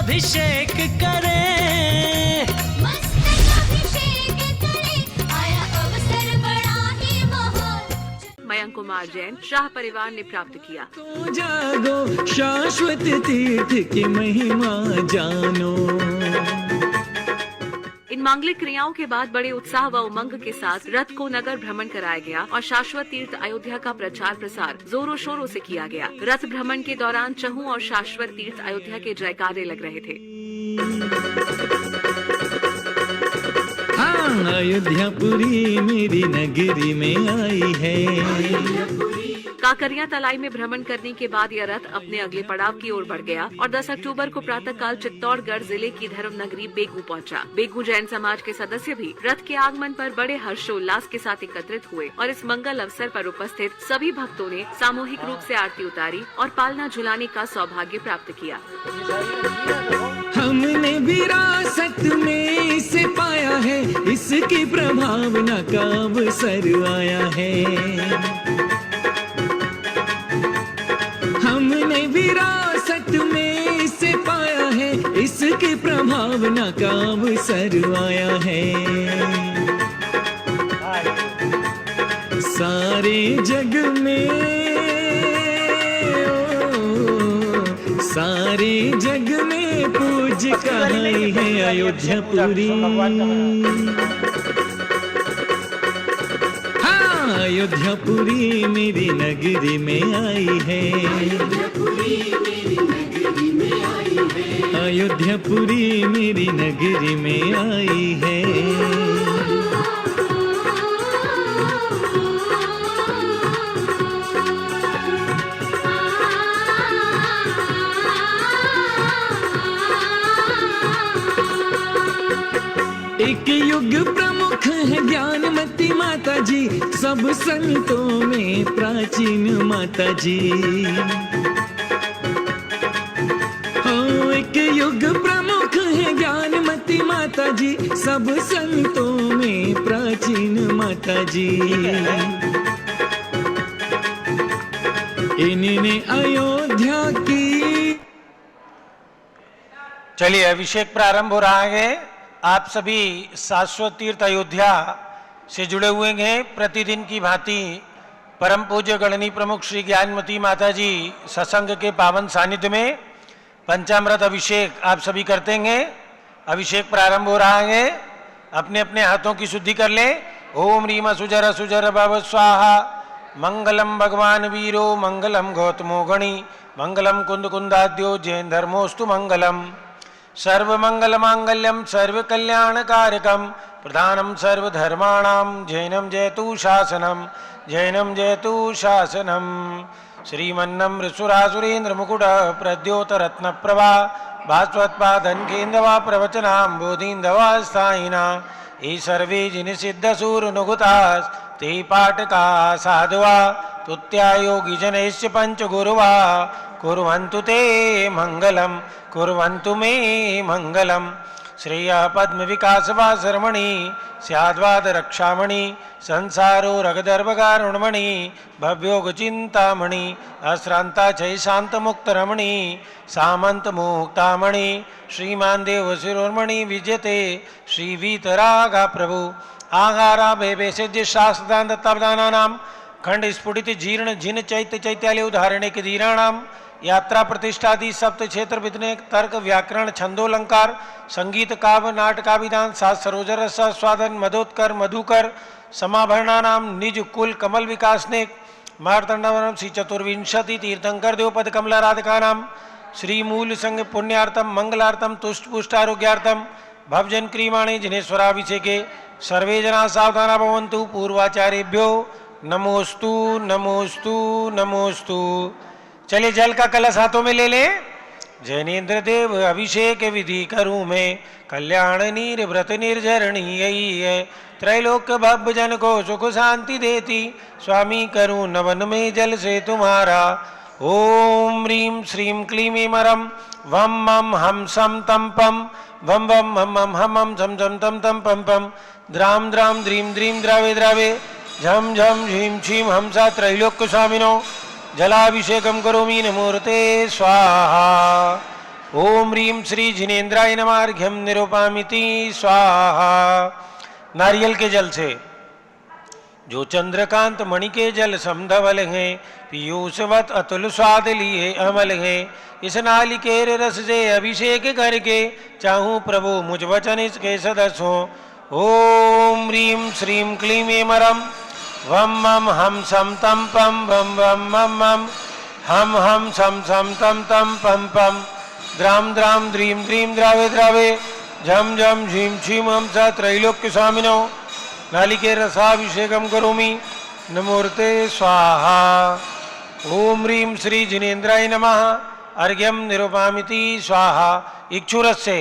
अभिषेक करें, मस्तक अभिषेक करें, आया अवसर बड़ा ही महान। मयंक कुमार जैन शाह परिवार ने प्राप्त किया। तो जागो शाश्वत तीर्थ की महिमा जानो। इन मांगलिक क्रियाओं के बाद बड़े उत्साह व उमंग के साथ रथ को नगर भ्रमण कराया गया और शाश्वत तीर्थ अयोध्या का प्रचार प्रसार जोरों शोरों से किया गया। रथ भ्रमण के दौरान चहु और शाश्वत तीर्थ अयोध्या के जयकारे लग रहे थे। हाँ, अयोध्यापुरी मेरी नगरी में आई है। काकरिया तलाई में भ्रमण करने के बाद यह रथ अपने अगले पड़ाव की ओर बढ़ गया और 10 अक्टूबर को प्रातःकाल चित्तौड़गढ़ जिले की धर्म नगरी बेगू पहुंचा। बेगू जैन समाज के सदस्य भी रथ के आगमन पर बड़े हर्षोल्लास के साथ एकत्रित हुए और इस मंगल अवसर पर उपस्थित सभी भक्तों ने सामूहिक रूप से आरती उतारी और पालना झुलाने का सौभाग्य प्राप्त किया। हमने विरासत में इसे पाया है, इसकी प्रभावना का अवसर आया है। हमने विरासत में इसे पाया है, इसकी प्रभावना का अवसर आया है। सारे जग में सारे जग में पूज कहाई है अयोध्यापुरी। हाँ, अयोध्यापुरी मेरी नगरी में आई है। अयोध्यापुरी मेरी नगरी में आई है। एक युग प्रमुख है ज्ञानमती माता जी, सब संतों में प्राचीन माता जी। हो, एक युग प्रमुख है ज्ञानमती माता जी, सब संतों में प्राचीन माता जी। इन्होंने अयोध्या की। चलिए अभिषेक प्रारंभ हो रहा है। आप सभी शाश्वत तीर्थ अयोध्या से जुड़े हुए हैं। प्रतिदिन की भांति परम पूज्य गणनी प्रमुख श्री ज्ञानमती माता जी सत्संग के पावन सानिध्य में पंचामृत अभिषेक आप सभी करते हैं। अभिषेक प्रारंभ हो रहा है। अपने अपने हाथों की शुद्धि कर ले। ओम रीम सुजर सुजर भव स्वाहा। मंगलम भगवान वीरो मंगलम गौतमो गणी मंगलम कुंद कुंदाद्यो जैन धर्मोस्तु मंगलम। सर्वमंगल मांगल्यम सर्वकल्याणकारकम प्रधानम सर्वधर्माणाम जैनम जयतु शासनम जैनम जयतु शासनम। श्रीमन्नम ऋसुरासुरेन्द्र मुकुट प्रद्योत रत्न प्रभा भास्वत्पादन केन्द्रवा प्रवचनाम बोधिन्दवा स्थायिना। ये सर्वे जिन सिद्ध सूर नुगुतास ते पाटका साधवा तुत्यायोगी जनैश्च पंच गुरुवा कुर्वन्तु ते मंगलम कुर्वन्तु मे मंगलम। श्रेय पद्म विकास वा शर्मणि स्याद्वाद रक्षामणि संसारो रगदर्भगारुणमणि भव्योग चिंतामणि अश्रांता चै शांत मुक्त रमणि सामंत मुक्तामणि श्रीमान देव शिरोमणि विजयते श्री वीतरागा प्रभु। आहारा भेषज शास्त्रदान दत्तावदानानाम खंड स्फुटित जीर्ण जिन चैत्य चैत्यालय उदाहरणे के धीराणाम। यात्रा प्रतिष्ठादि सप्त क्षेत्र विद्ने तर्क व्याकरण छंदोलंकार संगीत काव्य नाटकाभिधान सात सरोजर रस स्वादन मधोत्कर मधुकर समाभरणानाम निज कुल कमल विकास ने मार्तंडवनम श्री चतुर्विंशति तीर्थंकर देवपद कमला राधिकानाम श्री मूल संग पुण्यार्थम मंगलार्थम तुष्ट पुष्टारोग्यार्थम भवजन क्रीमाणे जिनेश्वराभिषेके सर्वे जना सावधाना भवन्तु। पूर्वाचार्येभ्यो नमोस्तु नमोस्तु नमोस्तु। चलिए जल का कलश हाथों में ले लें। जैनेन्द्र देव अभिषेक विधि करूं मैं कल्याण नीर व्रत निर्जरणी यही है। त्रैलोक्य भव जन को सुख शांति देती स्वामी करूं नवन में जल से तुम्हारा। ओम ह्रीं श्रीं क्लीं मरम वम मम हम सम तम पम वम वम हम हम हम हम झम झम तम तम पम पम द्राम द्राम द्रीं द्रीं द्रावे द्रावे झम झम झीं छीं हमसा त्रैलोक्य स्वामिनो जलाभिषेकम करोमि नमोर्ते स्वाहा। ओम ह्रीं श्री जिनेन्द्राय नमः अर्घ्यम निरूपामिति स्वाहा। नारियल के जल से जो चंद्रकांत मणि के जल समधवल हैं, पीयूषवत अतुल स्वाद लिए अमल हैं। इस नालिकेर रस से अभिषेक करके चाहूं प्रभु मुझ वचन इसके सदस्य हो। ओम ह्रीं श्रीं क्लीं एमरम वम मम हम सम तम पम वम वम मम मम हम सम सम तम तम पम पम द्राम द्राम द्रीम द्रीम द्रावे द्रावे झम झम झीम झीम हम स त्रैलोक्य स्वामिनो नालिके रसाभिषेकम करोमि नमोर्ते स्वाहा। ओम ह्रीं श्री जिनेन्द्राय नमः अर्घ्यम निरूपामिति स्वाहा। इक्षुरस से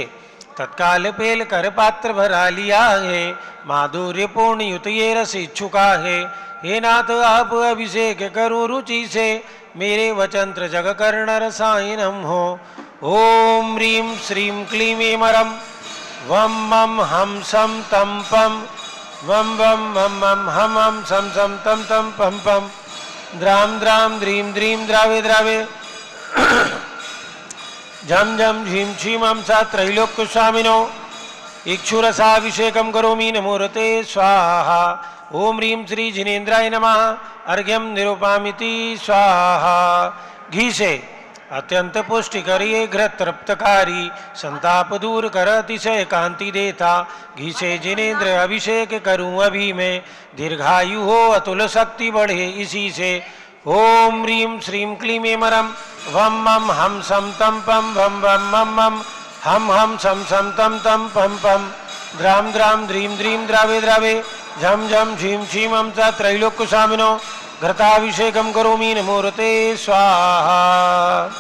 तत्काल पेल कर पात्र भरा लिया है, माधुर्य पूर्ण युत ये रस इच्छुका है। हे नाथ आप अभिषेक करूं रुचि से, मेरे वचंत्र जग कर्ण रसायनम हो। ओम ह्रीं श्रीं क्लीं एमरम वम मम हम सम तम पम वम वम मम मम हम सम सम तम तम पम पम द्राम द्राम द्रीम द्रीम द्रावे द्रावे झम झम झीम झीम हम सा त्रैलोक्य स्वामिनो इक्षुरसाभिषेकम करोमि नमोरते स्वाहा। ओम ह्रीं श्री जिनेन्द्राय नमः अर्घ्यम निरूपामिति स्वाहा। घी से अत्यंत पुष्टिकरी घृत तृप्तकारी संताप दूर कर अतिशय कांति देता। घी से जिनेन्द्र अभिषेक करूं अभी मैं, दीर्घायु हो अतुल शक्ति बढ़े इसी से। ओम ह्रीं श्रीं क्लीं एमरम वम मम हम सम तम पम वम वम मम मम हम सम सम तम तम पम पम द्राम द्राम द्रीम द्रीम द्रावे द्रावे झम झम झीम झीम हम च त्रैलोक्य स्वामिनो घृताभिषेकम करोमि नमोरते स्वाहा।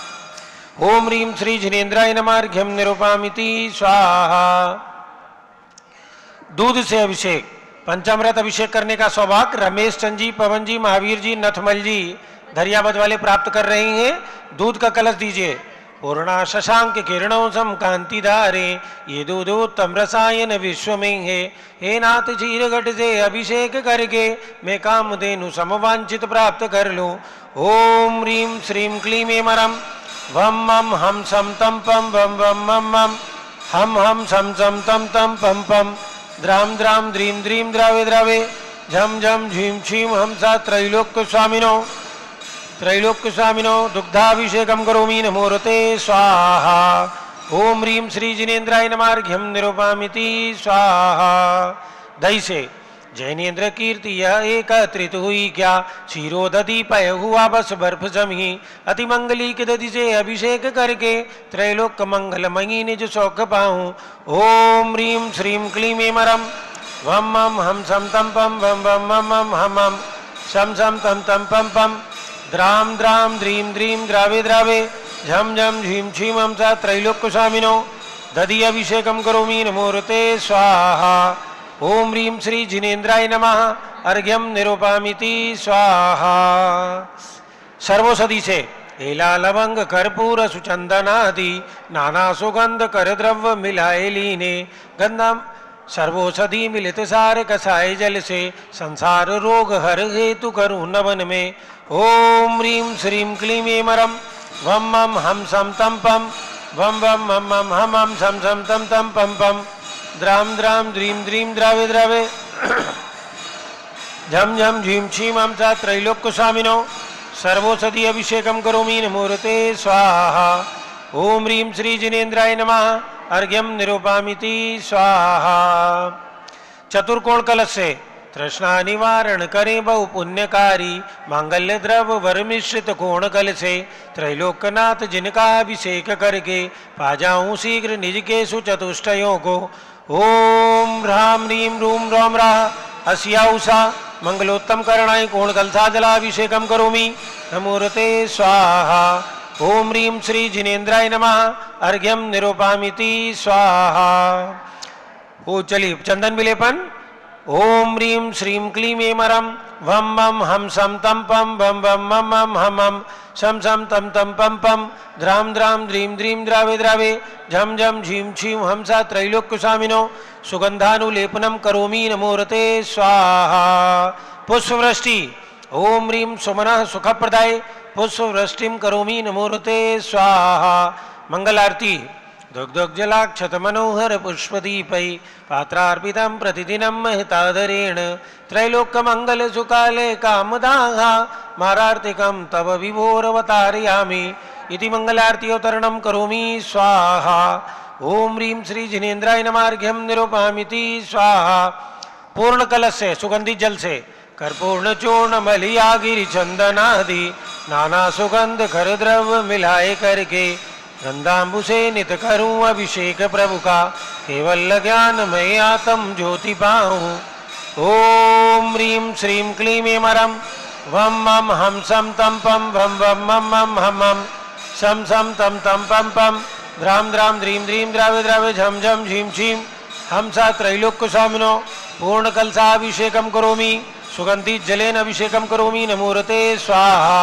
ओम ह्रीं श्री जिनेन्द्राय नमः अर्घ्यम निरूपामिति स्वाहा। दूध से अभिषेक पंचामृत अभिषेक करने का सौभाग्य रमेश चंद जी, पवन जी, महावीर जी, नथमल जी धरियाबद वाले प्राप्त कर रहे हैं। दूध का कलश दीजिए। पूर्णा शशांक किरणों सम कांति धारे, ये दूधोत्तम रसायन विश्व में है। हे नाथ चीरघट से अभिषेक करके मैं कामधेनु समवांछित प्राप्त कर लूं। ओम ह्रीं श्रीं क्लीं एमरम वम मम हम सम तम पम वम वम मम मम हम सम सम तम तम पम पम द्राम द्राम द्रीम द्रीम द्रावे द्रावे झम झम झीम झीम हम सा त्रैलोक्य स्वामिनो दुग्धाभिषेकम करोमि नमोरते स्वाहा। ओम ह्रीं श्री जिनेन्द्राय नमः अर्घ्यम निरूपामिति स्वाहा। दही से जैनेन्द्र कीर्ति यह एकत्रित हुई क्या, क्षीरो दधि पय हुआ बस बर्फ जमी। अति मंगली की दधि से अभिषेक करके त्रैलोक मंगलमयी निज सौख पाऊं। ओम ह्रीं श्रीं क्लीं एमरम वम मम हम सम तम पम वम वम मम मम हम सम सम तम तम पम पम द्राम द्राम द्रीम द्रीम द्रावे द्रावे झम झम झीम झीम हम सा त्रैलोक्य स्वामिनो दधि अभिषेकम करोमि नमोरते स्वाहा। ओम ह्रीं श्री जिनेन्द्राय नमः अर्घ्यम निरूपामिति स्वाहा। सर्वौषधि से एला लवंग कर्पूर सुचंदनादि नाना सुगंध कर द्रव्य मिलाए लीने। गंधम सर्वौषधि मिलित सार कसाय जल से संसार रोग हर हेतु करूं नवन में। ओम ह्रीं श्रीं क्लीं एमरम वम मम हम सम तम पम वम वम मम मम हम सम सम तम तम पम पम द्राम द्राम द्रीम द्रीम द्रावे द्रावे झम झम झीम झीम हम सा त्रैलोक्य स्वामिनो सर्वौषधि अभिषेकम करोमि नमोरते स्वाहा। ओम ह्रीं श्री जिनेन्द्राय नमः अर्घ्यम निरूपामिति स्वाहा। चतुर्कोण कलश से तृष्णा निवारण करें बहु पुण्यकारी, मांगल्य द्रव वर मिश्रित कोण कल से त्रैलोकनाथ जिनका अभिषेक करके पा जाऊं शीघ्र निज के सुचतुष्टयों को। ओम ह्रां ह्रीं रूं रौं राः अस्या उषा मंगलोत्तम करणाय कोण कलसा जलाभिषेकम करोमि नमोरते स्वाहा। ओम ह्रीं श्री जिनेन्द्राय नमः अर्घ्यम निरूपामिति स्वाहा। ओ चलिए चंदन विलेपन। ओम ह्रीं श्रीं क्लीं एमरम वम मम हम सम तम पम वम वम मम मम हम सम सम तम तम पम पम द्राम द्राम द्रीम द्रीम द्रावे द्रावे झम झम झीम झीम हम सा त्रैलोक्य स्वामिनो सुगंधानुलेपनम करोमि नमोरते स्वाहा। पुष्पवृष्टि। ओम ह्रीं सुमनः सुखप्रदाय पुष्पवृष्टिम करोमि नमोरते स्वाहा। मंगल आरती दुग्धोज्जलाक्षत मनोहर पुष्पदीपै पात्रार्पितं प्रतिदिनं महितादरेण त्रैलोक्य मंगल सुकाले कामदाः मारार्तिकं तव विभोरवतारयामि इति मंगलारती अवतरणं करोमि स्वाहा। ओम ह्रीं श्री जिनेन्द्राय नमार्घ्यं निरूपयामि स्वाहा। पूर्ण कलश से सुगंधित जल से कर्पूर्ण चूर्ण मलिया गिरि चंदनादि नाना सुगंध कर द्रव्य मिलाए करके गंधांबु से नित करूं अभिषेक प्रभु का केवल ज्ञान मैं आत्म ज्योति पाऊं। ओम ह्रीं श्रीं क्लीं मरम वम मम हम सम तम पम वम वम मम मम हम मम सम सम तम तम पम पम द्राम द्राम द्रीं द्रीं द्रावे द्रावे झम झम झीम झीम हम सा त्रैलोक्य स्वामिनो पूर्ण कलशाभिषेकम करोमि सुगंधित जलेन अभिषेकम करोमि नमोरते स्वाहा।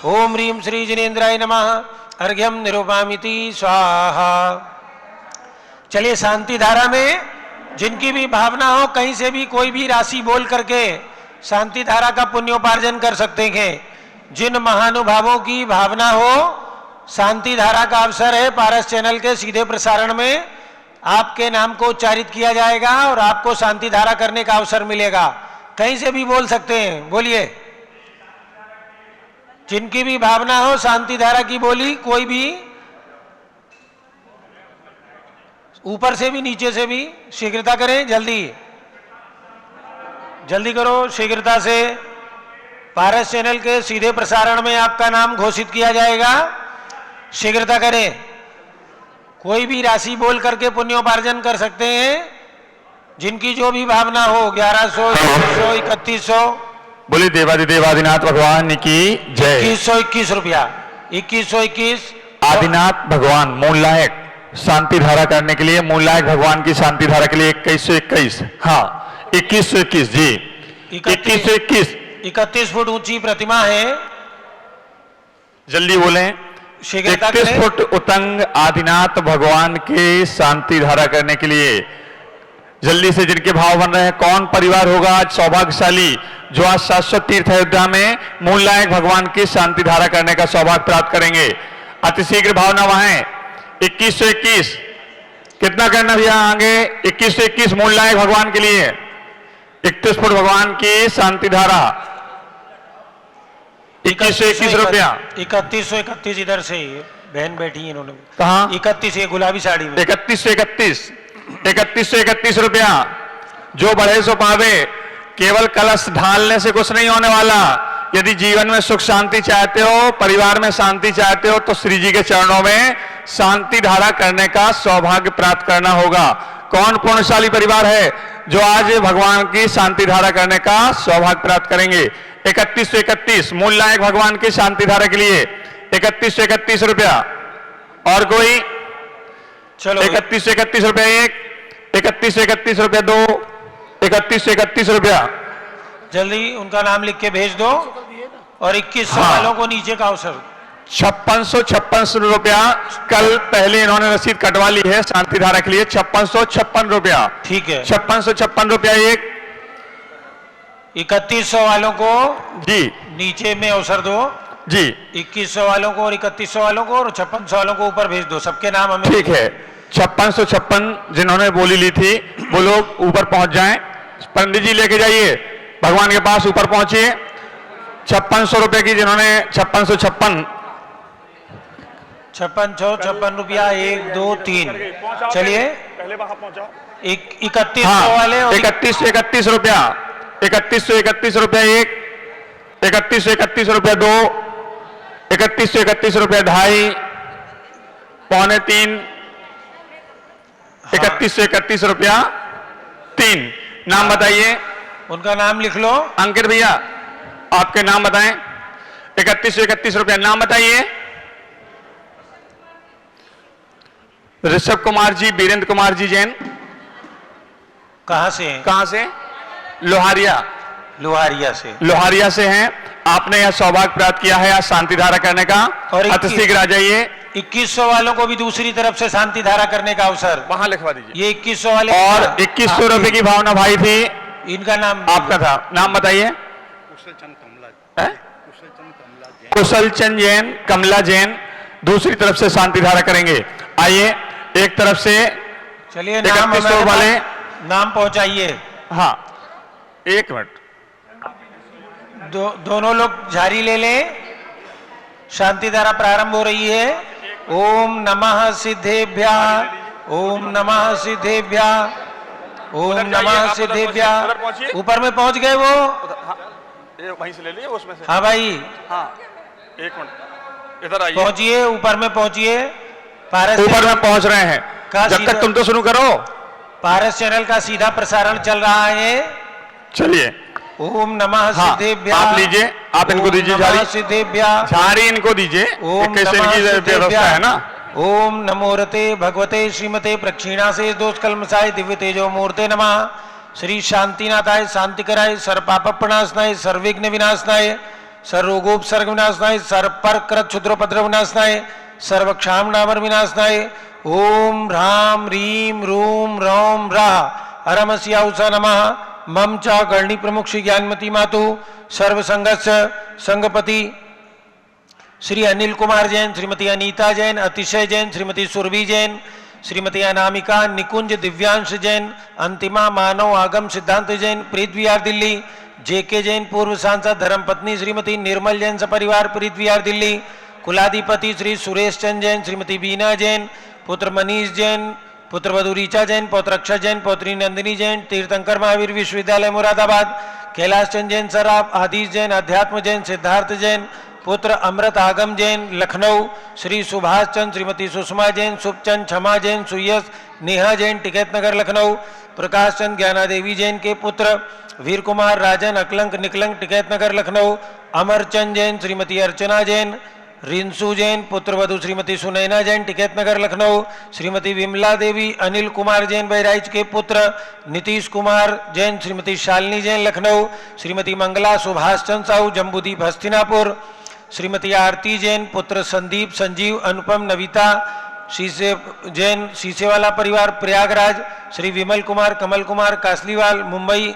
ओम ह्रीं श्री जिनेन्द्राय नमः अर्घ्यम निरूपयामि स्वाहा। चलिए शांति धारा में जिनकी भी भावना हो कहीं से भी कोई भी राशि बोल करके शांति धारा का पुण्योपार्जन कर सकते हैं। जिन महानुभावों की भावना हो शांति धारा का अवसर है पारस चैनल के सीधे प्रसारण में आपके नाम को उच्चारित किया जाएगा और आपको शांति धारा करने का अवसर मिलेगा। कहीं से भी बोल सकते हैं, बोलिए। जिनकी भी भावना हो शांति धारा की बोली कोई भी, ऊपर से भी नीचे से भी शीघ्रता करें, जल्दी जल्दी करो शीघ्रता से। पारस चैनल के सीधे प्रसारण में आपका नाम घोषित किया जाएगा, शीघ्रता करें। कोई भी राशि बोल करके पुण्योपार्जन कर सकते हैं जिनकी जो भी भावना हो। 1100, 2100, 3100। बोले देवादिदेव आदिनाथ भगवान की जय। 2121 रुपया, 2121। आदिनाथ भगवान मूलनायक शांति धारा करने के लिए, मूलनायक भगवान की शांति धारा के लिए 2121, हाँ 2121 जी, 2121। 31 फुट ऊंची प्रतिमा है, जल्दी बोलें। 31 फुट उतंग आदिनाथ भगवान के शांति धारा करने के लिए जल्दी से जिनके भाव बन रहे हैं। कौन परिवार होगा आज सौभाग्यशाली जो आज शाश्वत तीर्थ अयोध्या में मूलनायक भगवान की शांति धारा करने का सौभाग्य प्राप्त करेंगे? अतिशीघ्र भावना वहां 2121। कितना करना भैया आगे? 2121 मूलनायक भगवान के लिए 31 फुट भगवान की शांति धारा 2121 रुपया। 3131 इधर से बहन बैठी है, इन्होंने कहा 31 ये गुलाबी साड़ी में 3131 रुपया। जो बढ़े सो पावे। केवल कलश ढालने से कुछ नहीं होने वाला। यदि जीवन में सुख शांति चाहते हो, परिवार में शांति चाहते हो, तो श्री जी के चरणों में शांति धारा करने का सौभाग्य प्राप्त करना होगा। कौन पुण्यशाली परिवार है जो आज भगवान की शांति धारा करने का सौभाग्य प्राप्त करेंगे? 3131 मूलनायक भगवान की शांति धारा के लिए 3131 रुपया। और कोई? चलो 3131 रुपया एक, 3131 रुपया दो, 3131 रुपया। जल्दी उनका नाम लिख के भेज दो। और 2100 वालों को नीचे का अवसर 5656 रुपया। कल पहले इन्होंने रसीद कटवा ली है शांति धारा के लिए 5656 रुपया। ठीक है, 5656 रुपया एक। 3100 वालों को जी नीचे में अवसर दो जी। 2100 वालों को और 3100 वालों को और 5600 वालों को ऊपर भेज दो। सबके नाम हमें ठीक है। 5656 जिन्होंने बोली ली थी वो लोग ऊपर पहुंच जाएं। पंडित जी लेके जाइए भगवान के पास, ऊपर पहुंचिए। 5600 रुपए की जिन्होंने 5656 56 रुपया 1 2 3। चलिए पहले वहां पहुंचाओ। 3100 वाले और 3131 रुपया। 3131 रुपया एक, 3131 रुपया दो, 3131 रुपया ढाई, पौने तीन, 3131 रुपया तीन। नाम बताइए। उनका नाम लिख लो। अंकित भैया आपके नाम बताएं। 3131 रुपया। नाम बताइए। ऋषभ कुमार जी, वीरेंद्र कुमार जी जैन। कहां से हैं? कहां से? लोहारिया। लोहारिया से हैं। आपने यह सौभाग्य प्राप्त किया है आज शांति धारा करने का। और अतिशीघ्र आ जाइए। 2100 वालों को भी दूसरी तरफ से शांति धारा करने का अवसर वहां लिखवा दीजिए। ये 2100 वाले और 2100 रुपए की भावना भाई थी। इनका नाम आपका था। नाम बताइए। कुशल चंद जैन, कमला जैन। दूसरी तरफ से शांति धारा करेंगे। आइए, एक तरफ से चलिए, नाम 31 हमारे वाले पास, नाम पहुंचाइए। हाँ, एक मिनट, दोनों लोग झारी ले लें। शांति धारा प्रारंभ हो रही है। ओम नमः सिद्धेभ्यः, ओम नमः सिद्धेभ्यः, ओम नमः सिद्धेभ्यः। ऊपर में पहुंच गए वो? वहीं से ले लिए उसमें से। हाँ भाई, हाँ, एक मिनट, इधर आइए, पहुंचिए, ऊपर में पहुंचिए। पारस ऊपर में पहुंच रहे हैं। का जब सीधा- तक तुम तो शुरू करो। पारस चैनल का सीधा प्रसारण चल रहा है। चलिए, ओम नमः हाँ, सिद्धेभ्यः। आप लीजिए, आप इनको ओम दीजिए नमः झाड़ी। सिद्धेभ्यः। झाड़ी इनको दीजिए, ओम कैसे नमः इनकी सिद्धेभ्यः। व्यवस्था है ना। ओम नमोरते भगवते श्रीमते प्रक्षीणासे दोष कलमसाय दिव्य तेजो मूर्ते नमः। श्री शांतिनाथाय, शांतिकराय, सर्वपाप प्रणाशनाय, सर्वविघ्न विनाशनाय, सर्वरोगोपसर्ग विनाशनाय, सर्वपर कृत क्षुद्रोपद्रव विनाशनाय, सर्वक्षाम नामर विनाशनाय। ओम ह्राम ह्रीम रूम रौम राह हरमस्याउषा नमः। मम च गणनी प्रमुख श्री ज्ञानमती मातु सर्वसंगस्य संगपति श्री अनिल कुमार जैन, श्रीमती अनीता जैन, अतिशय जैन, श्रीमती सुरभि जैन, श्रीमती अनामिका, निकुंज, दिव्यांश जैन, अंतिमा, मानव आगम सिद्धांत जैन, प्रीत विहार दिल्ली, जेके जैन, पूर्व सांसद धर्मपत्नी श्रीमती निर्मल जैन सपरिवार प्रीत विहार दिल्ली, कुलाधिपति श्री सुरेश चंद जैन, श्रीमती बीना जैन, पुत्र मनीष जैन, पुत्र वधु ऋचा जैन, पौत्र अक्षय जैन, पौत्री नंदिनी जैन, तीर्थंकर महावीर विश्वविद्यालय मुरादाबाद, कैलाश चंद जैन सराफ, आदिश जैन, अध्यात्म जैन, सिद्धार्थ जैन, पुत्र अमृत आगम जैन लखनऊ, श्री सुभाष चंद, श्रीमती सुषमा जैन, शुभचंद, क्षमा जैन, सुयस, नेहा जैन, टिकैत नगर लखनऊ, प्रकाश चंद, ज्ञानादेवी जैन के पुत्र वीर कुमार, राजन, अकलंक, निकलंक, टिकैत नगर लखनऊ, अमरचंद जैन, श्रीमती अर्चना जैन, रिंसू जैन, पुत्र वधु श्रीमती सुनैना जैन, टिकैत नगर लखनऊ, श्रीमती विमला देवी, अनिल कुमार जैन बहराइच के पुत्र नीतीश कुमार जैन, श्रीमती शालिनी जैन लखनऊ, श्रीमती मंगला सुभाष चंद साहू जम्बूदीप हस्तिनापुर, श्रीमती आरती जैन, पुत्र संदीप, संजीव, अनुपम, नविता शीशे जैन, शीशेवाला परिवार प्रयागराज, श्री विमल कुमार, कमल कुमार कासलीवाल मुंबई,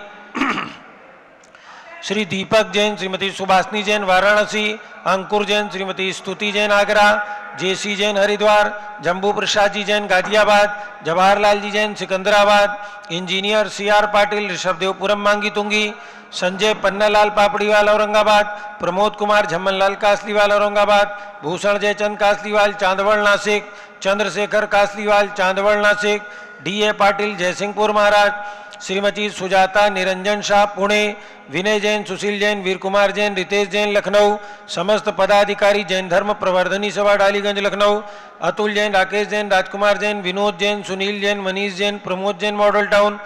श्री दीपक जैन, श्रीमती सुभाषनी जैन वाराणसी, अंकुर Jain, Shrimati Stuti Jain Agra, JC Jain Haridwar, Jambu Prasad ji Jain Ghaziabad, Jawaharlal ji Jain Secunderabad, engineer C R Patil Rishabhdevpuram Mangi Tungi, Sanjay Pannalal Papdiwal Aurangabad, Pramod Kumar Jhammanlal Kasliwal Aurangabad, Bhushan Jaichand Kasliwal Chandwad Nashik, Chandrashekhar Kasliwal Chandwad Nashik, D A Patil Jaysingpur Maharaj, Shrimati Sujata Niranjan Shah Pune, Vinay Jain, Sushil Jain, Veer Kumar Jain, Ritesh Jain Lucknow, समस्त पदाधिकारी जैन धर्म प्रवर्धनी सभा डालीगंज लखनऊ, अतुल जैन, राकेश जैन, राजकुमार जैन, विनोद जैन, सुनील जैन, मनीष जैन, प्रमोद जैन मॉडल टाउन,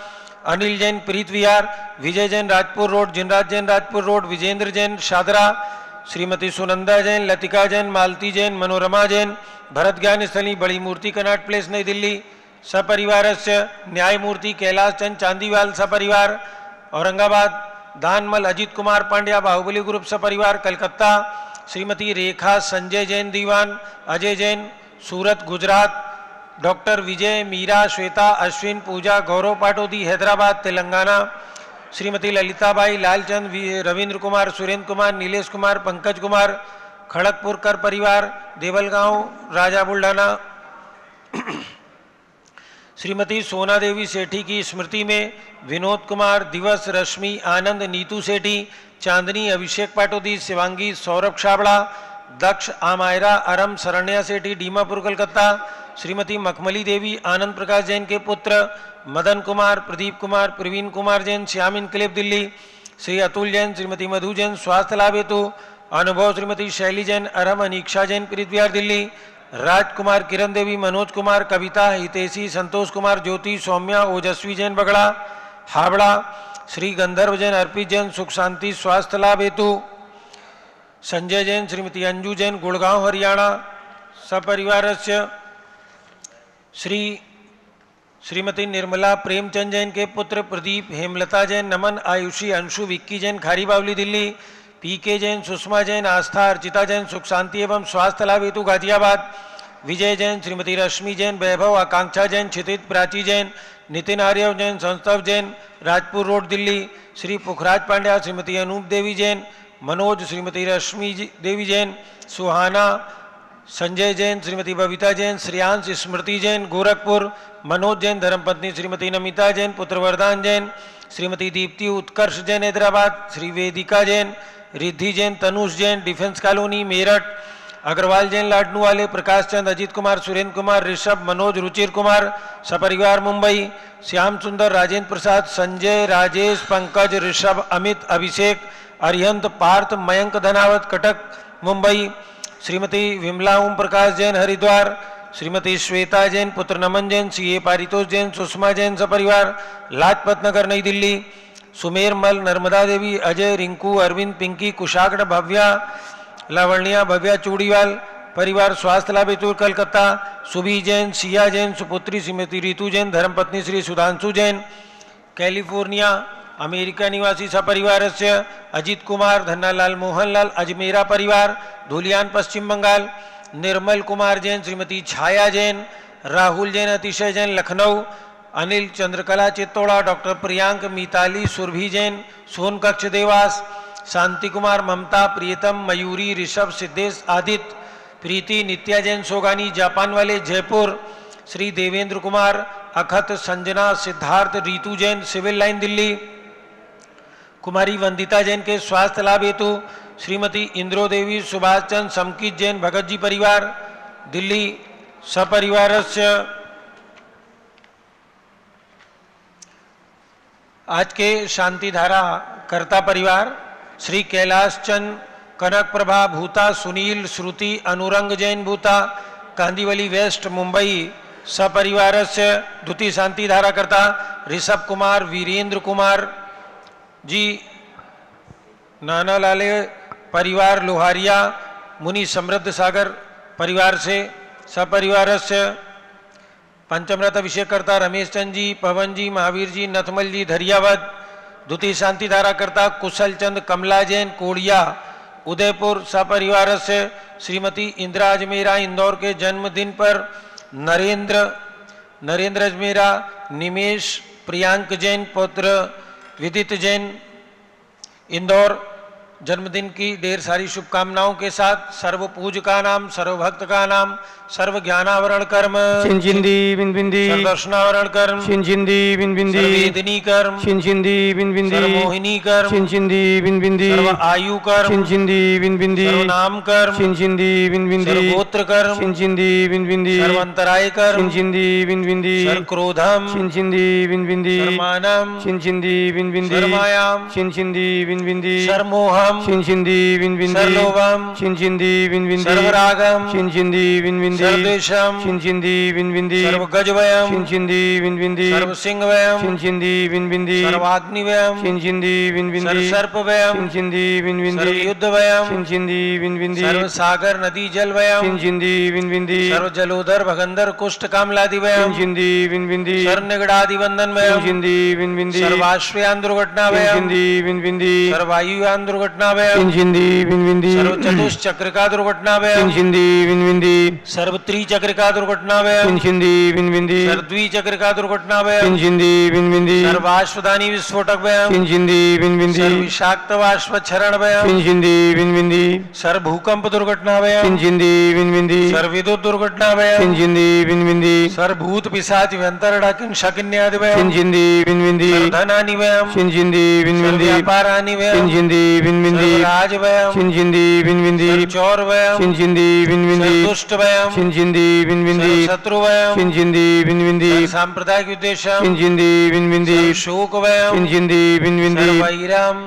अनिल जैन प्रीत विहार, विजय जैन राजपुर रोड, जिनराज जैन राजपुर रोड, विजेंद्र जैन शादरा, श्रीमती सुनंदा जैन, लतिका जैन, मालती जैन, मनोरमा जैन, भरत ज्ञान स्थली, बड़ी मूर्ति कनाट प्लेस नई दिल्ली, सपरिवारस्य न्यायमूर्ति कैलाश चंद चांदीवाल सपरिवार औरंगाबाद, दानमल अजित कुमार पांड्या बाहुबली ग्रुप सपरिवार कलकत्ता, श्रीमती रेखा संजय जैन दीवान, अजय जैन सूरत गुजरात, डॉक्टर विजय, मीरा, श्वेता, अश्विन, पूजा, गौरव पाटोदी हैदराबाद तेलंगाना, श्रीमती ललिताबाई, लालचंद, रविंद्र कुमार, सुरेंद्र कुमार, नीलेश कुमार, पंकज कुमार, खड़गपुर कर परिवार देवलगांव राजा बुल्ढाना, श्रीमती सोना देवी सेठी की स्मृति में विनोद कुमार, दिवस, रश्मि, आनंद, नीतू सेठी, चांदनी, अभिषेक पाटोदी, शिवांगी, सौरभ छाबड़ा, दक्ष, आमायरा, अरम, शरण्या सेठी डीमापुर कलकत्ता, श्रीमती मखमली देवी, आनंद प्रकाश जैन के पुत्र मदन कुमार, प्रदीप कुमार, प्रवीण कुमार जैन, श्याम इनकलेब दिल्ली, श्री अतुल जैन, श्रीमती मधु जैन, स्वास्थ्य लाभ हेतु, अनुभव, श्रीमती शैली जैन, अरम, अनीक्षा जैन, प्रीत विहार दिल्ली, राजकुमार, किरण देवी, मनोज कुमार, कविता, हितेशी, संतोष कुमार, ज्योति, सौम्या, ओजस्वी जैन बगड़ा, हावड़ा, श्री गंधर्व जैन, अर्पित जैन, सुख शांति स्वास्थ्य लाभ हेतु, संजय जैन, श्रीमती अंजू जैन, गुड़गांव हरियाणा, सपरिवारस्य श्रीमती निर्मला प्रेमचंद जैन के पुत्र प्रदीप, हेमलता जैन, नमन, आयुषी, अंशु, विक्की जैन, खारी बावली दिल्ली, पीके जैन, सुषमा जैन, आस्था, अर्चिता जैन, सुख शांति एवं स्वास्थ्य लाभ हेतु गाजियाबाद, विजय जैन, श्रीमती रश्मि जैन, वैभव, आकांक्षा जैन, क्षितिज, प्राची जैन, नितिन आर्यव जैन, संस्तव जैन, राजपुर रोड दिल्ली, श्री पुखराज पांड्या, श्रीमती अनूप देवी जैन, मनोज, श्रीमती रश्मि देवी जैन, सुहाना, संजय जैन, श्रीमती बबीता जैन, श्रेयांश स्मृति जैन गोरखपुर, मनोज जैन धर्मपत्नी श्रीमती नमिता जैन, पुत्र वरदान जैन, श्रीमती दीप्ति उत्कर्ष जैन हैदराबाद, श्री वेदिका जैन, रिद्धि जैन, तनुष जैन डिफेंस कॉलोनी मेरठ, अग्रवाल जैन लाडनू वाले, प्रकाश चंद, अजीत कुमार, सुरेंद्र कुमार, ऋषभ, मनोज, रुचिर कुमार सपरिवार मुंबई, श्याम सुंदर, राजेंद्र प्रसाद, संजय, राजेश, पंकज, ऋषभ, अमित, अभिषेक, अरिहंत, पार्थ, मयंक धनावत कटक मुंबई, श्रीमती विमला ओम प्रकाश जैन हरिद्वार, श्रीमती श्वेता जैन, पुत्र नमन जैन, सीए पारितोष जैन, सुषमा जैन सपरिवार लाजपत नगर नई दिल्ली, सुमेर मल, नर्मदा देवी, अजय, रिंकू, अरविंद, पिंकी, कुशाग्र, भव्या, लावण्या, भव्या चूड़ीवाल परिवार स्वास्थ्य लाभेतुर कलकत्ता, सुबी जैन, सिया जैन, सुपुत्री श्रीमती रितु जैन, धर्मपत्नी श्री सुधांशु जैन कैलिफोर्निया अमेरिका निवासी सपरिवारस्य, अजित कुमार, धन्नालाल मोहनलाल अजमेरा परिवार धुलियान पश्चिम बंगाल, निर्मल कुमार जैन, श्रीमती छाया जैन, राहुल जैन, अतिशय जैन लखनऊ, अनिल चंद्रकला चित्तौड़ा, डॉक्टर प्रियांक, मिताली, सुरभि जैन सोनकक्ष देवास, शांति कुमार, ममता, प्रियतम, मयूरी, ऋषभ, सिद्धेश, आदित्य, प्रीति, नित्या जैन सोगानी जापान वाले जयपुर, श्री देवेंद्र कुमार, अखत, संजना, सिद्धार्थ, रीतु जैन सिविल लाइन दिल्ली, कुमारी वंदिता जैन के स्वास्थ्य लाभ हेतु श्रीमती इंद्रो देवी, सुभाष चंद, समकित जैन भगत जी परिवार दिल्ली सपरिवारस्य। आज के शांति धारा कर्ता परिवार श्री कैलाश चंद, कनक प्रभा भूता, सुनील, श्रुति, अनुरंग जैन भूता, कांदीवली वेस्ट मुंबई सपरिवारस्य। द्वितीय शांति धारा कर्ता ऋषभ कुमार, वीरेंद्र कुमार जी, नाना लाले परिवार लोहारिया, मुनि समृद्ध सागर परिवार से सपरिवारस्य। पंचमरत अभिषेक करता रमेश चंद जी, पवन जी, महावीर जी, नथमल जी धरियावद। द्वितीय शांति धारा करता कुशल चंद, कमला जैन कोड़िया उदयपुर सपरिवारस्य। श्रीमती इंदिरा अजमेरा इंदौर के जन्मदिन पर नरेंद्र अजमेरा, निमेश, प्रियांक जैन, पुत्र विदित जैन इंदौर जन्मदिन की ढेर सारी शुभकामनाओं के साथ सर्व पूज का नाम, सर्व भक्त का नाम, सर्व ज्ञानावरण कर्म, शिंजिंदी बिंबिंदी, सर्व दर्शनावरण कर्म, शिंजिंदी बिंबिंदी, सर्व वेदिनी कर्म, शिंजिंदी बिंबिंदी, सर्व मोहिनी कर्म, शिंजिंदी बिंबिंदी, सर्व आयु कर्म, शिंजिंदी बिंबिंदी, सर्व नाम कर्म, शिंजिंदी बिंबिंदी, सर्व गोत्र कर्म, शिंजिंदी बिंबिंदी, सर्व अंतराय कर्म, शिंजिंदी बिंबिंदी, सर्व क्रोधम, शिंजिंदी बिंबिंदी, सर्व मानम, शिंजिंदी बिंबिंदी, सर्व मायाम, शिंजिंदी बिंबिंदी, सर्व मोहम, शिंजिंदी बिंबिंदी, सर्व लोभम, शिंजिंदी बिंबिंदी, सर्व रागम, शिंजिंदी बिंबिंदी, सर्व द्वेषम, शिंजिंदी बिंबिंदी, सर्व गजवयम, शिंजिंदी बिंबिंदी, सर्व सिंहवयम, शिंजिंदी बिंबिंदी, सर्व अग्निवयम, शिंजिंदी बिंबिंदी, सर्व सर्पवयम, शिंजिंदी बिंबिंदी, सर्व युद्धवयम, शिंजिंदी बिंबिंदी, सर्व सागर नदी जलवयम, शिंजिंदी बिंबिंदी, सर्व जलोदर भगंदर कुष्ठ कामलादिवयम, शिंजिंदी बिंबिंदी, सर्व निगड़ादि बंधनवयम, शिंजिंदी बिंबिंदी, सर्वाश्वयान दुर्घटनावयम, शिंजिंदी बिंबिंदी, सर्वायुयान दुर्घटनावयम, शिंजिंदी बिंबिंदी, सर्व चतुष्चक्र का दुर्घटनावयम, शिंजिंदी बिंबिंदी, सर्व त्रिचक्र का दुर्घटनावयम, शिंजिंदी बिंबिंदी, सर्व द्विचक्र का दुर्घटनावयम, शिंजिंदी बिंबिंदी, सर्वाश्वधानी विस्फोटकवयम, शिंजिंदी बिंबिंदी, सर्व विषाक्त वाष्पक्षरणवयम, शिंजिंदी बिंबिंदी, सर्व भूकंप दुर्घटनावयम, शिंजिंदी बिंबिंदी, सर्व विद्युत दुर्घटनावयम, शिंजिंदी बिंबिंदी, सर्व भूत पिशाच व्यंतरडाकिन शकिन्यादिवयम, शिंजिंदी बिंबिंदी, सर्व धनानिवयम, शिंजिंदी सर्व बिंबिंदी, व्यापारानिवयम, शिंजिंदी बिंबिंदी, सर्व राजवयम, शिंजिंदी बिंबिंदी, सर्व चौरवयम, शिंजिंदी बिंबिंदी, सर्व दुष्टवयम, शिंजिंदी बिंबिंदी, सर्व शत्रुवयम, शिंजिंदी बिंबिंदी, सर्व सांप्रदायिक विद्वेषम, शिंजिंदी बिंबिंदी, सर्व शोकवयम, शिंजिंदी बिंबिंदी, सर्व वैरम,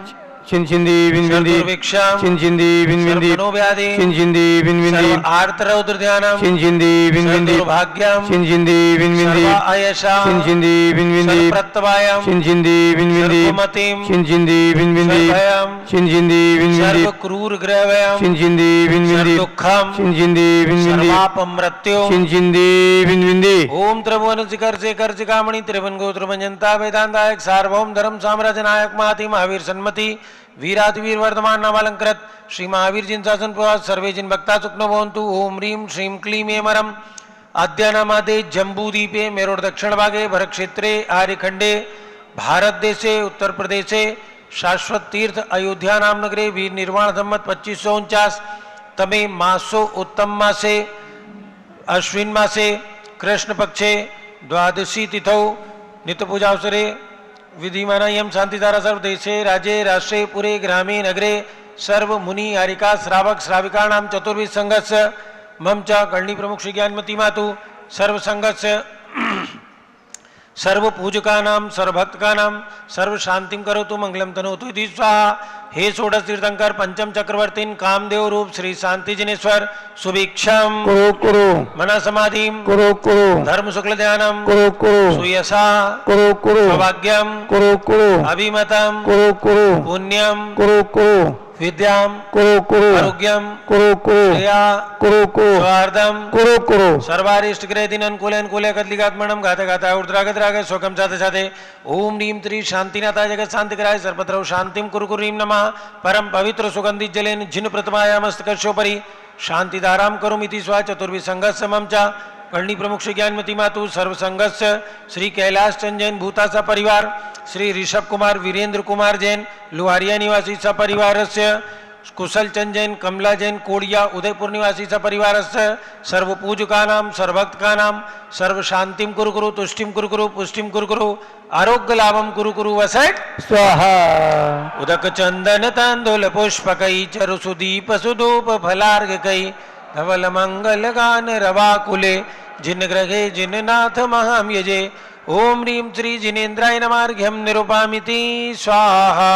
शिंजिंदी सर्व बिंबिंदी, दुर्भिक्षम, शिंजिंदी सर्व बिंबिंदी, मनोव्याधि, शिंजिंदी बिंबिंदी, सर्व आर्तरौद्र ध्यानम, शिंजिंदी सर्व बिंबिंदी, दुर्भाग्यम, शिंजिंदी बिंबिंदी, सर्व आयशाम, शिंजिंदी बिंबिंदी, सर्व प्रत्यवायम, शिंजिंदी बिंबिंदी, सर्व कुमतिम, शिंजिंदी बिंबिंदी, सर्व भयम, शिंजिंदी बिंबिंदी, सर्व क्रूर ग्रहवयम, शिंजिंदी सर्व बिंबिंदी, दुःखम, शिंजिंदी बिंबिंदी, सर्वाप मृत्यु। शिंजिंदी बिंबिंदी, ओम त्रिभुवन शिखर से कर शिखामणि त्रिभुवन गोत्र मंजनता वेदांतायक सार्वभौम धर्म साम्राज्य नायक महाति महावीर सन्मति वीरातिवीर वर्धमान नामालंकृत श्री महावीर जिन शासन प्रवास सर्वे जिन भक्ता सुखनो भवन्तु। ओम ह्रीं श्रीं क्लीं एमरम अद्यानामादे जम्बूदीपे मेरोड दक्षिण भागे भरत क्षेत्रे आर्यखंडे भारत देशे उत्तर प्रदेशे शाश्वत तीर्थ अयोध्या नाम नगरे वीर निर्वाण संवत 2549 तमे मासो उत्तम मासे अश्विन मासे कृष्ण पक्षे द्वादशी तिथौ नित्य पूजावसरे विधिमानयम शांतिधारा सर्व देशे राज्ये राष्ट्रे पुरे ग्रामे नगरे सर्व मुनि हारिका श्रावक श्राविकाणां चतुर्विध संघस्य मम च गणनी प्रमुख श्री ज्ञानमती मातु सर्व संघस्य सर्व पूजकानां सर्वभक्तकानां सर्व शांतिं करोतु मंगलम तनोतु इति स्वाहा। हे षोडश तीर्थंकर पंचम चक्रवर्तीन कामदेव रूप श्री शांति जिनेश्वर सुभिक्षम करो करो मना समाधिम करो करो धर्म शुक्ल ध्यानम करो करो सुयसा करो करो सौभाग्यम करो करो अभिमतम करो करो पुण्यम करो करो विद्याम करो करो आरोग्यम करो करो दया करो करो सौहार्दम करो करो सर्वारिष्ट ग्रह दिन अनुकूल अनुकूल कदलिकात्मनम घात घाता ऊर्ध्रागत राग शोकम साथे साथे ओम नीम त्री शांतिनाथा जगत शांति कराय सर्वत्र शांतिम कुरु कुरु रीम नमः परम पवित्र सुगंधि जलेन जिन प्रतिमाया मस्तकशोपरि शांतिधाराम करोमिति स्वा चतुर्भि संघस्य मम च गणनी प्रमुख श्री ज्ञानमती मातु सर्व संघस्य श्री कैलाश चंद जैन भूतासा परिवार श्री ऋषभ कुमार वीरेंद्र कुमार जैन लुहारिया निवासी सपरिवारस्य कुशल चंद जैन कमला जैन कोड़िया उदयपुर निवासी सपरिवारस्य सर्व पूजकानां सर्वभक्तकानां सर्व शांतिम कुरु कुरु तुष्टिम कुरु कुरु पुष्टिम कुरु कुरु आरोग्य लाभम कुरु कुरु वसट स्वाहा उदक चंदन तांदूल पुष्पकई चरु सुदीप सुधूप फलार्घ कई धवल मंगल गान रवाकुले जिन ग्रहे जिन नाथ महाम यजे ओम ह्रीं श्री जिनेन्द्राय नमार्घ्यम निरूपामिति स्वाहा।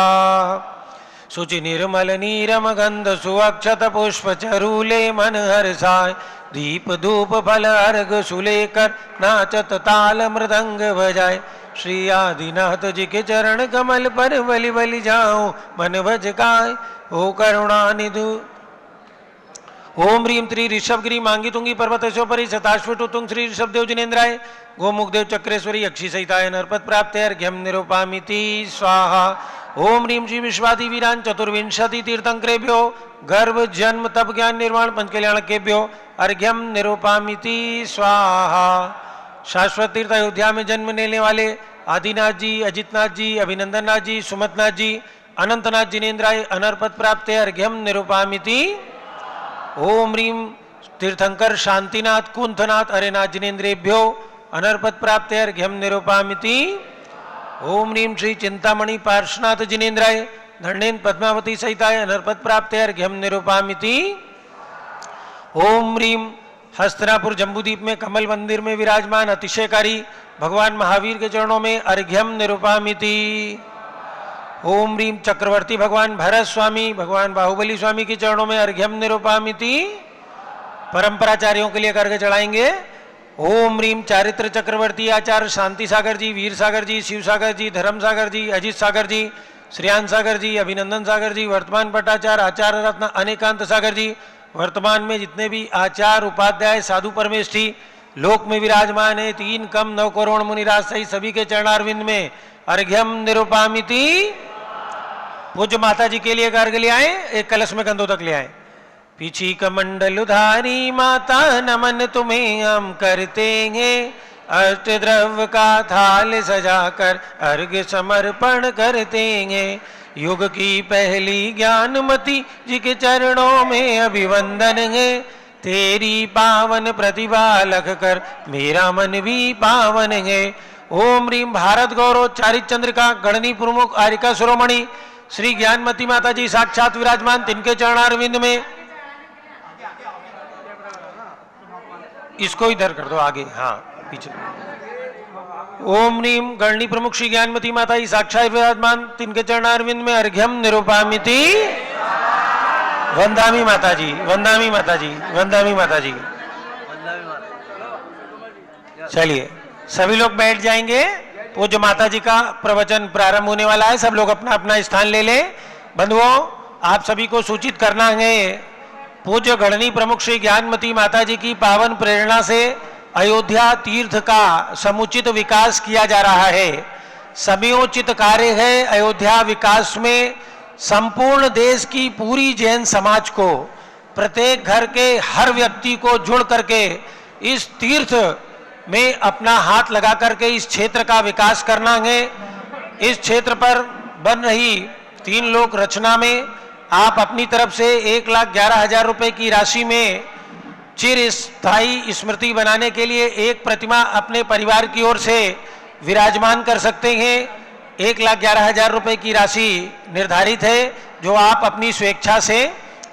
शुचि निर्मल नीरम गंध सुअक्षत पुष्प चरूले मन हर्षाय दीप धूप फल अर्घ सुलेकर नाचत ताल मृदंग बजाय श्री आदिनाथ जी के चरण कमल पर बलि बलि जाओ मन भज काय ओ करुणा निधु। ओम ह्रीं त्रि ऋषभगिरी मांगी तुंगी पर्वतेश्वरी शताश्वटु तुंग श्री ऋषभदेव जिनेन्द्राय गोमुखदेव चक्रेश्वरी यक्षी सहिताय नरपत प्राप्त अर्घ्यम निरूपामिति स्वाहा। ओम ह्रीं श्री विश्वादि वीरान चतुर्विंशति तीर्थंकरेभ्यो गर्भ जन्म तप ज्ञान निर्माण पंचकल्याणकेभ्यो अर्घ्यम निरूपामिति स्वाहा। शाश्वत तीर्थ अयोध्या में जन्म लेने वाले आदिनाथ जी अजितनाथ जी अभिनंदन नाथ जी सुमतनाथ जी अनंतनाथ जिनेन्द्राय अनर्पत प्राप्त अर्घ्यम निरूपामिति। ओम ह्रीं तीर्थंकर शांतिनाथ कुंथनाथ अरेनाथ जिनेन्द्रेभ्यो अनर्पत प्राप्त अर्घ्यम निरूपामिति। ओम ह्रीं श्री चिंतामणि पार्श्वनाथ जिनेन्द्राय धन्येन पद्मावती सहिताय अनर्पत प्राप्त अर्घ्यम निरूपामिति। ओम ह्रीं हस्तिनापुर जम्बूद्वीप में कमल मंदिर में विराजमान अतिशयकारी भगवान महावीर के चरणों में अर्घ्यम निरूपामिति। ओम ह्रीं चक्रवर्ती भगवान भरत स्वामी भगवान बाहुबली स्वामी के चरणों में अर्घ्यम निरूपामिति। परंपराचार्यों के लिए अर्घ्य चढ़ाएंगे। ओम ह्रीं चारित्र चक्रवर्ती आचार्य शांति सागर जी वीर सागर जी शिव सागर जी धर्म सागर जी अजित सागर जी श्रेयान सागर जी अभिनंदन सागर जी वर्तमान भट्टाचार्य आचार्य रत्न अनेकांत सागर जी वर्तमान में जितने भी आचार्य उपाध्याय साधु परमेष्ठी लोक में विराजमान है 3 कम 9 करोड़ मुनिराज सहित सभी के चरणारविंद में अर्घ्यम निरूपामिति। पूज्य माता जी के लिए अर्घ्य ले आए एक कलश में गंधोदक ले आए। पीछी कमंडल उधारी माता नमन तुम्हें हम करते हैं अष्ट द्रव्य का थाल सजाकर अर्घ्य समर्पण करते हैं। युग की पहली ज्ञानमती जी के चरणों में अभिवंदन है तेरी पावन प्रतिभा लख कर मेरा मन भी पावन है। ओम ह्रीं भारत गौरव चारित चंद्रिका गणनी प्रमुख आरिका शिरोमणि श्री ज्ञानमती माता जी साक्षात विराजमान तिनके चरणारविंद में इसको इधर कर दो आगे हाँ पीछे। ओम ह्रीं गणनी प्रमुख श्री ज्ञानमती माता जी साक्षात विराजमान तिनके चरणारविंद में अर्घ्यम निरूपामिति। वंदामी माता जी वंदामी माता जी वंदामी माता जी। चलिए सभी लोग बैठ जाएंगे। पूज्य माता जी का प्रवचन प्रारंभ होने वाला है। सब लोग अपना अपना स्थान ले लें। बंधुओं आप सभी को सूचित करना है पूज्य गणनी प्रमुख श्री ज्ञानमती माता जी की पावन प्रेरणा से अयोध्या तीर्थ का समुचित विकास किया जा रहा है। समयोचित कार्य है अयोध्या विकास में संपूर्ण देश की पूरी जैन समाज को प्रत्येक घर के हर व्यक्ति को जुड़ करके इस तीर्थ में अपना हाथ लगा करके इस क्षेत्र का विकास करना है। इस क्षेत्र पर बन रही 3 लोक रचना में आप अपनी तरफ से 1,11,000 रुपए की राशि में चिर स्थायी स्मृति बनाने के लिए एक प्रतिमा अपने परिवार की ओर से विराजमान कर सकते हैं। 1,11,000 रुपए की राशि निर्धारित है, जो आप अपनी स्वेच्छा से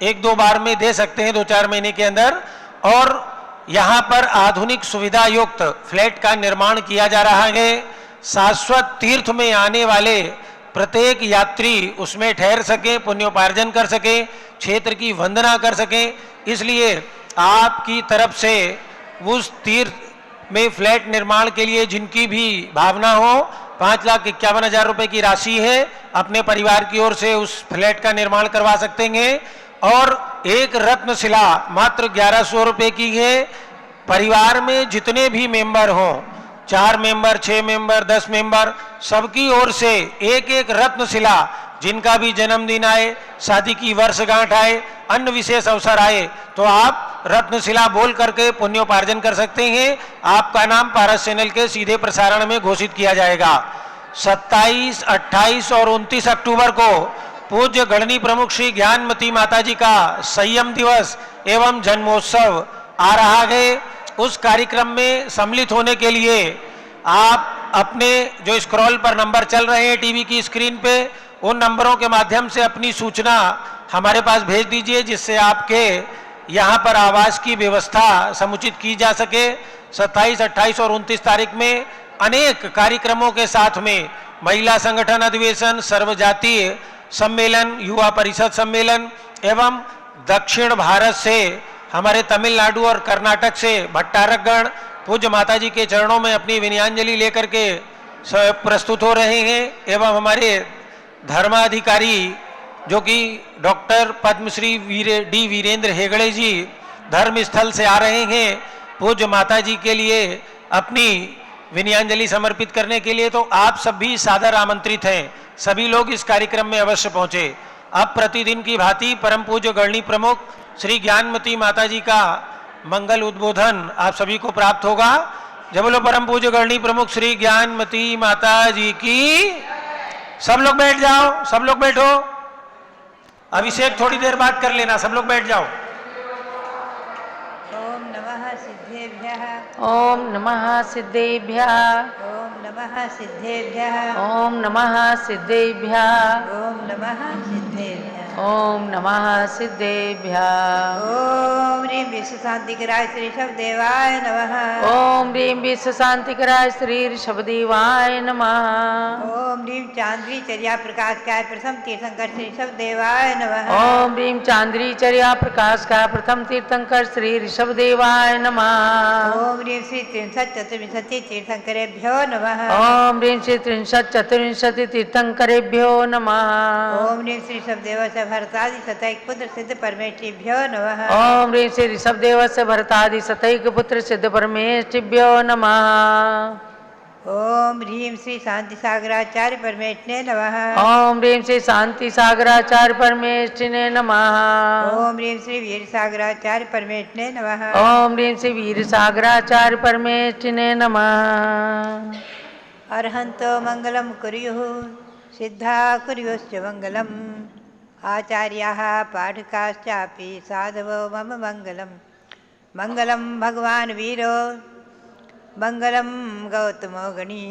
1-2 बार में दे सकते हैं 2-4 महीने के अंदर। और यहाँ पर आधुनिक सुविधा युक्त फ्लैट का निर्माण किया जा रहा है। शाश्वत तीर्थ में आने वाले प्रत्येक यात्री उसमें ठहर सके, पुण्योपार्जन कर सके, क्षेत्र की वंदना कर सके। इसलिए आपकी तरफ से उस तीर्थ में फ्लैट निर्माण के लिए जिनकी भी भावना हो, 5,51,000 रुपए की राशि है, अपने परिवार की ओर से उस फ्लैट का निर्माण करवा सकते हैं। और एक रत्नशिला मात्र 1,100 रुपए की है। परिवार में जितने भी मेंबर हों, 4 मेंबर, 6 मेंबर, 10 मेंबर, सबकी ओर से एक एक रत्नशिला, जिनका भी जन्मदिन आए, शादी की वर्षगांठ आए, अन्य विशेष अवसर आए, तो आप रत्नशिला बोल करके पुण्योपार्जन कर सकते हैं। आपका नाम पारस चैनल के सीधे प्रसारण में घोषित किया जाएगा। 27, 28 और 29 अक्टूबर को पूज्य गणनी प्रमुख श्री ज्ञानमती माता जी का संयम दिवस एवं जन्मोत्सव आ रहा है। उस कार्यक्रम में सम्मिलित होने के लिए आप अपने जो स्क्रॉल पर नंबर चल रहे हैं टीवी की स्क्रीन पे, उन नंबरों के माध्यम से अपनी सूचना हमारे पास भेज दीजिए, जिससे आपके यहाँ पर आवास की व्यवस्था समुचित की जा सके। 27, 28 और 29 तारीख में अनेक कार्यक्रमों के साथ में महिला संगठन अधिवेशन, सर्वजातीय सम्मेलन, युवा परिषद सम्मेलन एवं दक्षिण भारत से हमारे तमिलनाडु और कर्नाटक से भट्टारकगण पूज्य माता जी के चरणों में अपनी विनयांजलि लेकर के प्रस्तुत हो रहे हैं। एवं हमारे धर्माधिकारी जो कि डॉक्टर पद्मश्री डी वीरेंद्र हेगड़े जी धर्मस्थल से आ रहे हैं पूज्य माता जी के लिए अपनी विनयांजलि समर्पित करने के लिए। तो आप सभी सादर आमंत्रित हैं, सभी लोग इस कार्यक्रम में अवश्य पहुंचे। अब प्रतिदिन की भांति परम पूज्य गणनी प्रमुख श्री ज्ञानमती माता जी का मंगल उद्बोधन आप सभी को प्राप्त होगा। जब बोलो परम पूज्य गणनी प्रमुख श्री ज्ञानमती माता जी की। सब लोग बैठ जाओ, सब लोग बैठो। अभिषेक थोड़ी देर बाद कर लेना, सब लोग बैठ जाओ। ओम नमः सिद्धेभ्यः। ओम नमः सिद्धेभ्यः। ओम नमः सिद्धेभ्यः। ओम नमः सिद्धेभ्यः। ओम नमः सिद्धेभ्यः। ओम नमः सिद्धेभ्यः। ओम ह्रीं विश्व शांतिकराय श्री शब्देवाय नमः। ओम ह्रीं विश्व शांतिकराय श्री ऋषभदेवाय नमः। ओम ह्रीं चांद्री चर्या प्रकाशकाय प्रथम तीर्थंकर श्री शब्देवाय नमः। ओम ह्रीं चांद्री चर्या प्रकाशकाय प्रथम तीर्थंकर श्री ऋषभदेवाय नमः। ओम ह्रीं श्री 63 तीर्थंकरेभ्यो नमः। ओम ह्रीं श्री 63 तीर्थंकरेभ्यो नमः। ओम ह्रीं श्री शब्देव से भरतादि सतैक पुत्र सिद्ध परमेष्ठिभ्यो नमः। ओम ह्रीं श्री ऋषभदेव से भरतादि सतैक पुत्र सिद्ध परमेष्ठिभ्यो नमः। ओम ह्रीं श्री शांति सागराचार्य परमेष्ठिने नमः। ओम ह्रीं श्री शांति सागराचार्य परमेष्ठिने नमः। ओम ह्रीं श्री वीर सागराचार्य परमेष्ठिने नमः। ओम ह्रीं श्री वीर सागराचार्य परमेष्ठिने नमः। अर्हन्तो मंगलम कुर्युः सिद्धा कुर्युश्च मंगलम। आचार्याः पाठकाश्चापि साधवो मम मंगलम। मंगलम भगवान वीरो मंगलम गौतमो गणी।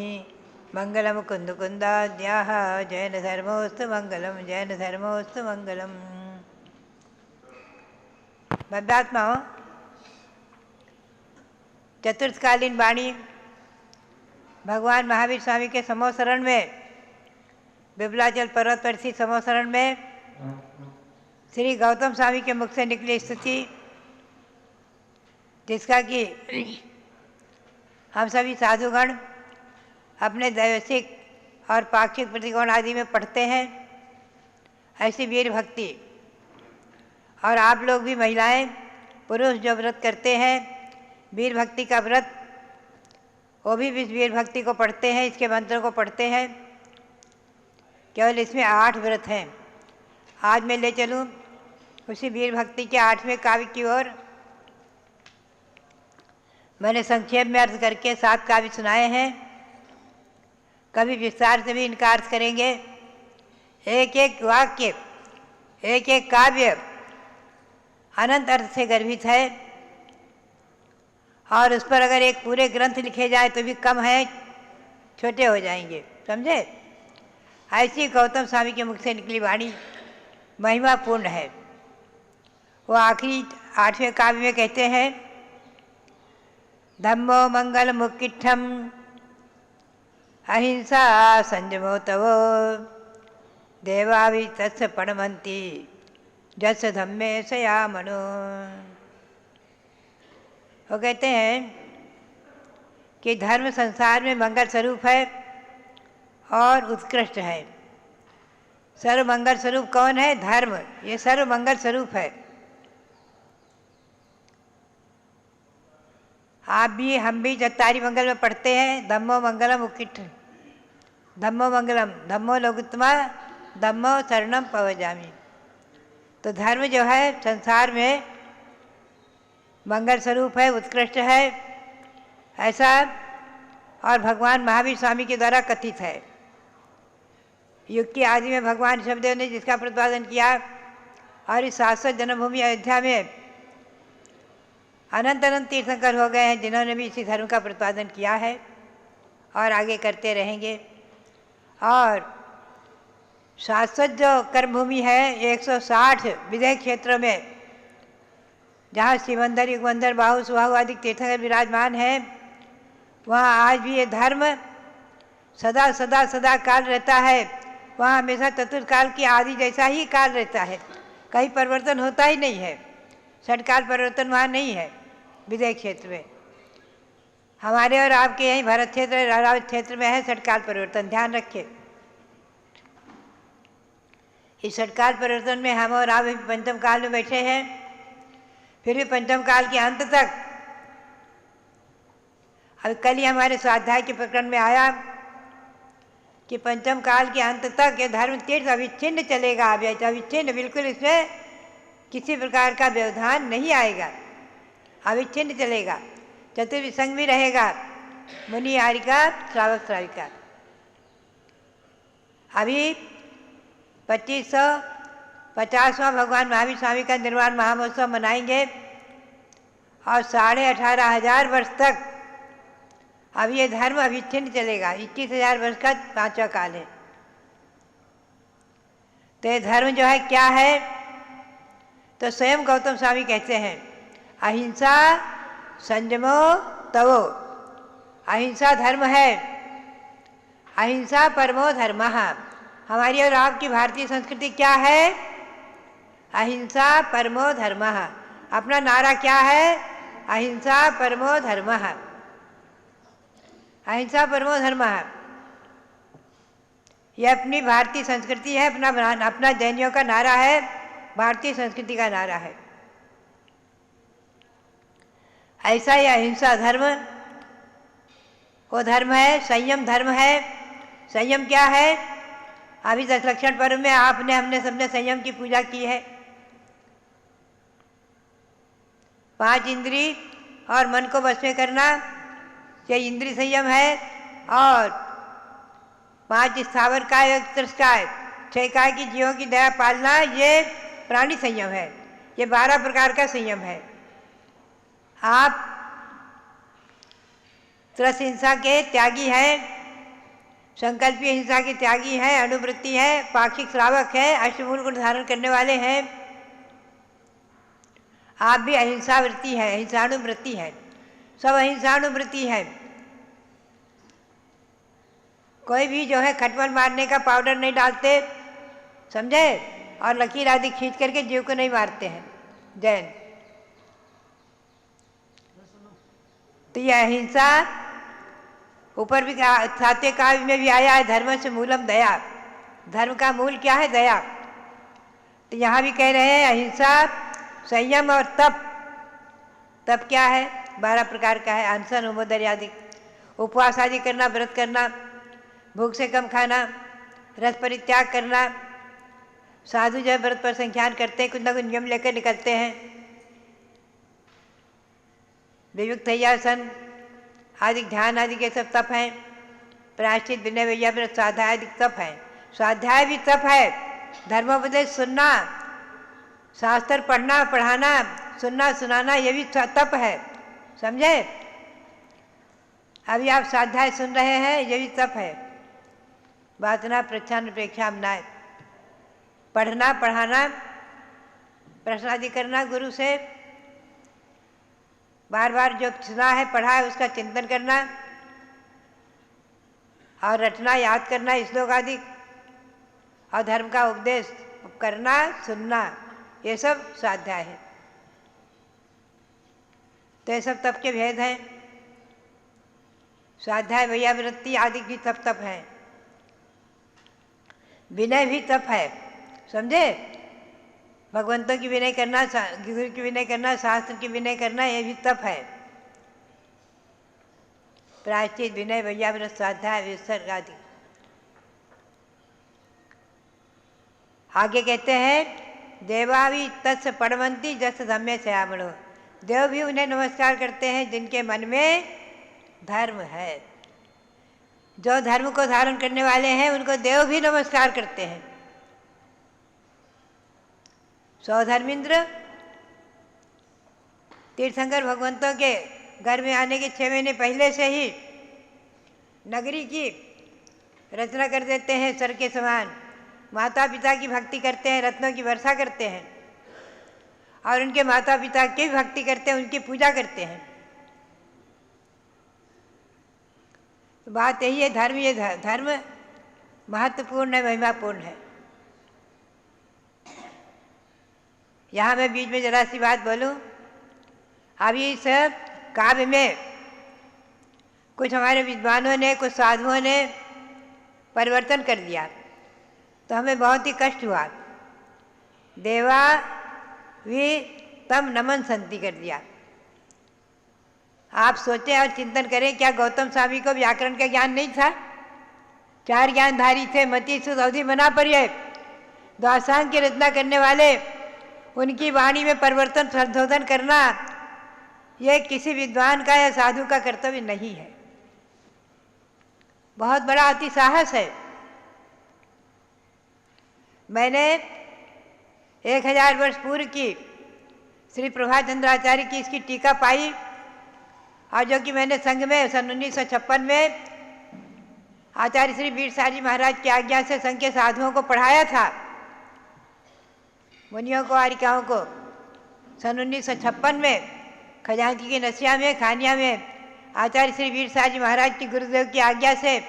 मंगलम कुंदकुंदाद्याः जैन धर्मोस्तु मंगलम। जैन धर्मोस्तु मंगलम। भव्यात्माओं, चतुर्थकालीन वाणी भगवान महावीर स्वामी के समोसरण में बिबलाचल पर्वत पर स्थित समोसरण में श्री गौतम स्वामी के मुख से निकली स्तुति, जिसका कि हम सभी साधुगण अपने दैवसिक और पाक्षिक प्रतिकोण आदि में पढ़ते हैं। ऐसी वीर भक्ति, और आप लोग भी महिलाएं पुरुष जो व्रत करते हैं वीर भक्ति का व्रत, वो भी इस वीर भक्ति को पढ़ते हैं, इसके मंत्रों को पढ़ते हैं। केवल इसमें 8 व्रत हैं। आज मैं ले चलूँ उसी वीर भक्ति के 8वें काव्य की ओर। मैंने संक्षेप में अर्थ करके 7 काव्य सुनाए हैं। कभी विस्तार से भी इनका अर्थ करेंगे। एक एक वाक्य एक एक काव्य अनंत अर्थ से गर्भित है और उस पर अगर एक पूरे ग्रंथ लिखे जाए तो भी कम है, छोटे हो जाएंगे, समझे। ऐसी गौतम स्वामी के मुख से निकली वाणी महिमापूर्ण है। वो आखिरी 8वें काव्य में कहते हैं, धम्मो मंगल मुक्किठम अहिंसा संयमो तवो देवावि तत्स पणमंती जस धम्मे सया मनो। वो कहते हैं कि धर्म संसार में मंगल स्वरूप है और उत्कृष्ट है। सर्व मंगल स्वरूप कौन है? धर्म। ये सर्व मंगल स्वरूप है। आप भी हम भी चत्तारी मंगल में पढ़ते हैं, धम्मो मंगलम उक्किठ, धम्मो मंगलम, धम्मो लोकोत्तमा, धम्मो शरणम पवजामि। तो धर्म जो है संसार में मंगल स्वरूप है, उत्कृष्ट है, ऐसा और भगवान महावीर स्वामी के द्वारा कथित है। युग की आदि में भगवान ऋषभदेव ने जिसका प्रतिपादन किया और इस शाश्वत जन्मभूमि अयोध्या में अनंत अनंत तीर्थंकर हो गए हैं जिन्होंने भी इसी धर्म का प्रतिपादन किया है और आगे करते रहेंगे। और शाश्वत जो कर्मभूमि है 160 विदेह क्षेत्रों में, जहाँ शिवंदर, युगंधर, बाहु, सुबाहु आदि तीर्थंकर विराजमान हैं, वहाँ आज भी ये धर्म सदा सदा सदा काल रहता है। वहाँ हमेशा चतुर्थ काल की आदि जैसा ही काल रहता है, कहीं परिवर्तन होता ही नहीं है। षटकाल परिवर्तन वहाँ नहीं है विदेह क्षेत्र में। हमारे और आपके यहीं भरत क्षेत्र, रारावत क्षेत्र में है षटकाल परिवर्तन, ध्यान रखिए। इस षटकाल परिवर्तन में हम और आप पंचम काल में बैठे हैं, फिर भी पंचम काल के अंत तक। अब कल ही हमारे स्वाध्याय के प्रकरण में आया कि पंचम काल के अंत तक ये धर्म तीर्थ अविच्छिन्न चलेगा, अविच्छिन्न, बिल्कुल इसमें किसी प्रकार का व्यवधान नहीं आएगा, अविच्छिन्न चलेगा। चतुर्विसंग भी रहेगा, मुनि आरिका, श्रावक श्राविका। अभी 2550वां भगवान महावीर स्वामी का निर्वाण महामहोत्सव मनाएंगे और 18,500 वर्ष तक अब ये धर्म अविच्छिन्न चलेगा। 21,000 वर्ष का 5वां काल है। तो ये धर्म जो है क्या है? तो स्वयं गौतम स्वामी कहते हैं, अहिंसा संयमो तवो। अहिंसा धर्म है, अहिंसा परमो धर्मः। हमारी और आपकी भारतीय संस्कृति क्या है? अहिंसा परमो धर्मः। अपना नारा क्या है? अहिंसा परमो धर्मः, अहिंसा परमो धर्मः। यह अपनी भारतीय संस्कृति है, अपना जैनियों का नारा है, भारतीय संस्कृति का नारा है। ऐसा ही अहिंसा धर्म वो धर्म है, संयम धर्म है। संयम क्या है? अभी 10 लक्षण पर्व में हमने सबने संयम की पूजा की है। 5 इंद्री और मन को वश में करना, ये इंद्रिय संयम है। और 5 स्थावर काय, 1 तिरस्कार, 6 काय की जीवों की दया पालना, ये प्राणी संयम है। ये 12 प्रकार का संयम है। आप त्रस हिंसा के त्यागी हैं, संकल्पीय हिंसा के त्यागी हैं, अनुवृत्ति है, पाक्षिक श्रावक है, अष्टमूल गुण धारण करने वाले हैं। आप भी अहिंसावृत्ति है, अहिंसानुवृत्ति है, सब अहिंसानुवृत्ति है। कोई भी जो है खटमल मारने का पाउडर नहीं डालते, समझे, और लकीर आदि खींच करके जीव को नहीं मारते हैं जैन। तो यह अहिंसा ऊपर भी 7वें काव्य में भी आया है, धर्म से मूलम दया। धर्म का मूल क्या है? दया। तो यहाँ भी कह रहे हैं अहिंसा, संयम और तप। तप क्या है? 12 प्रकार का है, अनशन, होमोदर्य आदि, उपवास आदि करना, व्रत करना, भूख से कम खाना, रस परित्याग करना। साधु जो है व्रत पर संख्यान करते हैं, कुछ न कुछ नियम लेकर निकलते हैं। वियुक्त सन आदि, ध्यान आदि के सब तप हैं। प्रायश्चित, विनय, व्रत, स्वाध्याय आदि तप हैं। स्वाध्याय भी तप है। धर्मोपदेश सुनना, शास्त्र पढ़ना पढ़ाना सुनना सुनाना ये भी तप है, समझे। अभी आप स्वाध्याय सुन रहे हैं, ये भी तप है। वासना प्रच्छन्न प्रेक्षा मनाए, पढ़ना पढ़ाना प्रश्न आदि करना गुरु से, बार बार जो सुना है पढ़ा है उसका चिंतन करना और रटना याद करना श्लोक आदि, और धर्म का उपदेश करना सुनना, ये सब स्वाध्याय है। तो ये सब तप के भेद हैं। स्वाध्याय वैयावृत्ति आदि भी तप है। विनय भी तप है, समझे। भगवंतों की विनय करना, गुरु की विनय करना, शास्त्र की विनय करना, ये भी तप है। प्रायश्चित विनय वैयावृत स्वाध्याय विसर्ग आदि। आगे कहते हैं देवावी तत्स पड़वंती जस धम्य श्यामणो, देव भी उन्हें नमस्कार करते हैं जिनके मन में धर्म है। जो धर्म को धारण करने वाले हैं उनको देव भी नमस्कार करते हैं। सौधर्मिंद्र तीर्थंकर भगवंतों के घर में आने के 6 महीने पहले से ही नगरी की रचना कर देते हैं। सर के समान माता पिता की भक्ति करते हैं, रत्नों की वर्षा करते हैं और उनके माता पिता की भक्ति करते हैं, उनकी पूजा करते हैं। तो बात यही है, धर्म, ये धर्म महत्वपूर्ण है, महिमापूर्ण है। यहाँ मैं बीच में जरा सी बात बोलूँ। अभी इस काव्य में कुछ हमारे विद्वानों ने, कुछ साधुओं ने परिवर्तन कर दिया, तो हमें बहुत ही कष्ट हुआ। देवा वी तम नमन संति कर दिया। आप सोचें और चिंतन करें, क्या गौतम स्वामी को व्याकरण का ज्ञान नहीं था? 4 ज्ञानधारी थे, मति सुध अवधि मना पर्याय। द्वासांग की रचना करने वाले, उनकी वाणी में परिवर्तन संशोधन करना यह किसी विद्वान का या साधु का कर्तव्य नहीं है। बहुत बड़ा अति साहस है। मैंने 1000 वर्ष पूर्व की श्री प्रभाचंद्राचार्य की इसकी टीका पाई, और जो कि मैंने संघ में सन 1956 में आचार्य श्री वीर साहजी महाराज की आज्ञा से संघ के साधुओं को पढ़ाया था, मुनियों को, आरिकाओं को। सन 1956 में खजांची की नसिया में, खानिया में आचार्य श्री वीर साहजी महाराज की गुरुदेव की आज्ञा से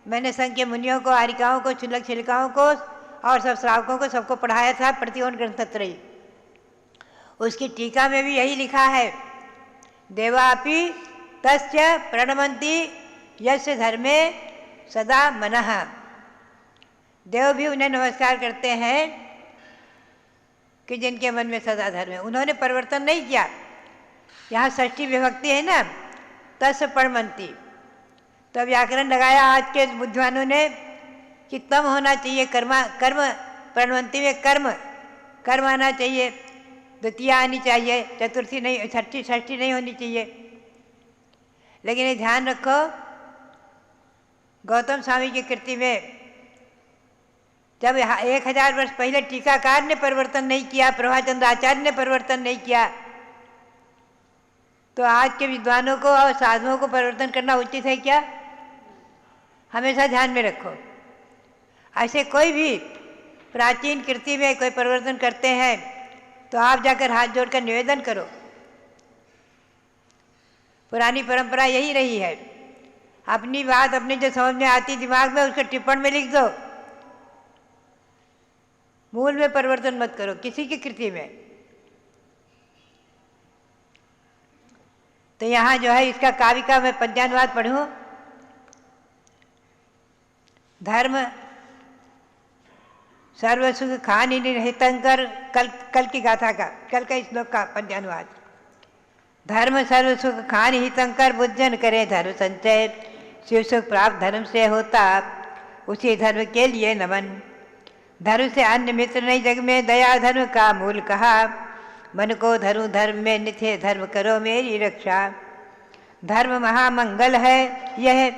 मैंने संघ के मुनियों को, आरिकाओं को, चुलक छिलकाओं को और सब श्रावकों को, सबको पढ़ाया था प्रतिकोण ग्रंथत्रयी। उसकी टीका में भी यही लिखा है, देवापि तस्य प्रणमन्ति यस्य धर्मे सदा मनः। देव भी उन्हें नमस्कार करते हैं कि जिनके मन में सदा धर्म है। उन्होंने परिवर्तन नहीं किया। यहाँ षष्ठी विभक्ति है ना, तस्य प्रणमन्ति, तो व्याकरण लगाया आज के बुद्धिमानों ने कि तम होना चाहिए, कर्म प्रणवंती में कर्म आना चाहिए, द्वितीया आनी चाहिए, चतुर्थी नहीं, षष्ठी नहीं होनी चाहिए। लेकिन ये ध्यान रखो, गौतम स्वामी की कृति में जब 1000 वर्ष पहले टीकाकार ने परिवर्तन नहीं किया, प्रभाचंद्र आचार्य ने परिवर्तन नहीं किया, तो आज के विद्वानों को और साधुओं को परिवर्तन करना उचित है क्या? हमेशा ध्यान में रखो। ऐसे कोई भी प्राचीन कृति में कोई परिवर्तन करते हैं तो आप जाकर हाथ जोड़कर निवेदन करो। पुरानी परंपरा यही रही है। अपनी बात अपनी जो समझ में आती दिमाग में, उसको टिप्पण में लिख दो। मूल में परिवर्तन मत करो किसी की कृति में। तो यहाँ जो है इसका काव्य का मैं पद्यानुवाद पढ़ूं। धर्म सर्वसुख खानि निहितंकर, कल की गाथा का, कल का श्लोक का पद्यानुवाद। धर्म सर्वसुख खानि हितंकर, बुद्धजन करे धर्म संचय। शिव सुख प्राप्त धर्म से होता, उसी धर्म के लिए नमन। धर्म से अन्य मित्र नहीं जग में, दया धर्म का मूल कहा। मन को धरू धर्म में, नित्य धर्म करो मेरी रक्षा। धर्म महामंगल है यह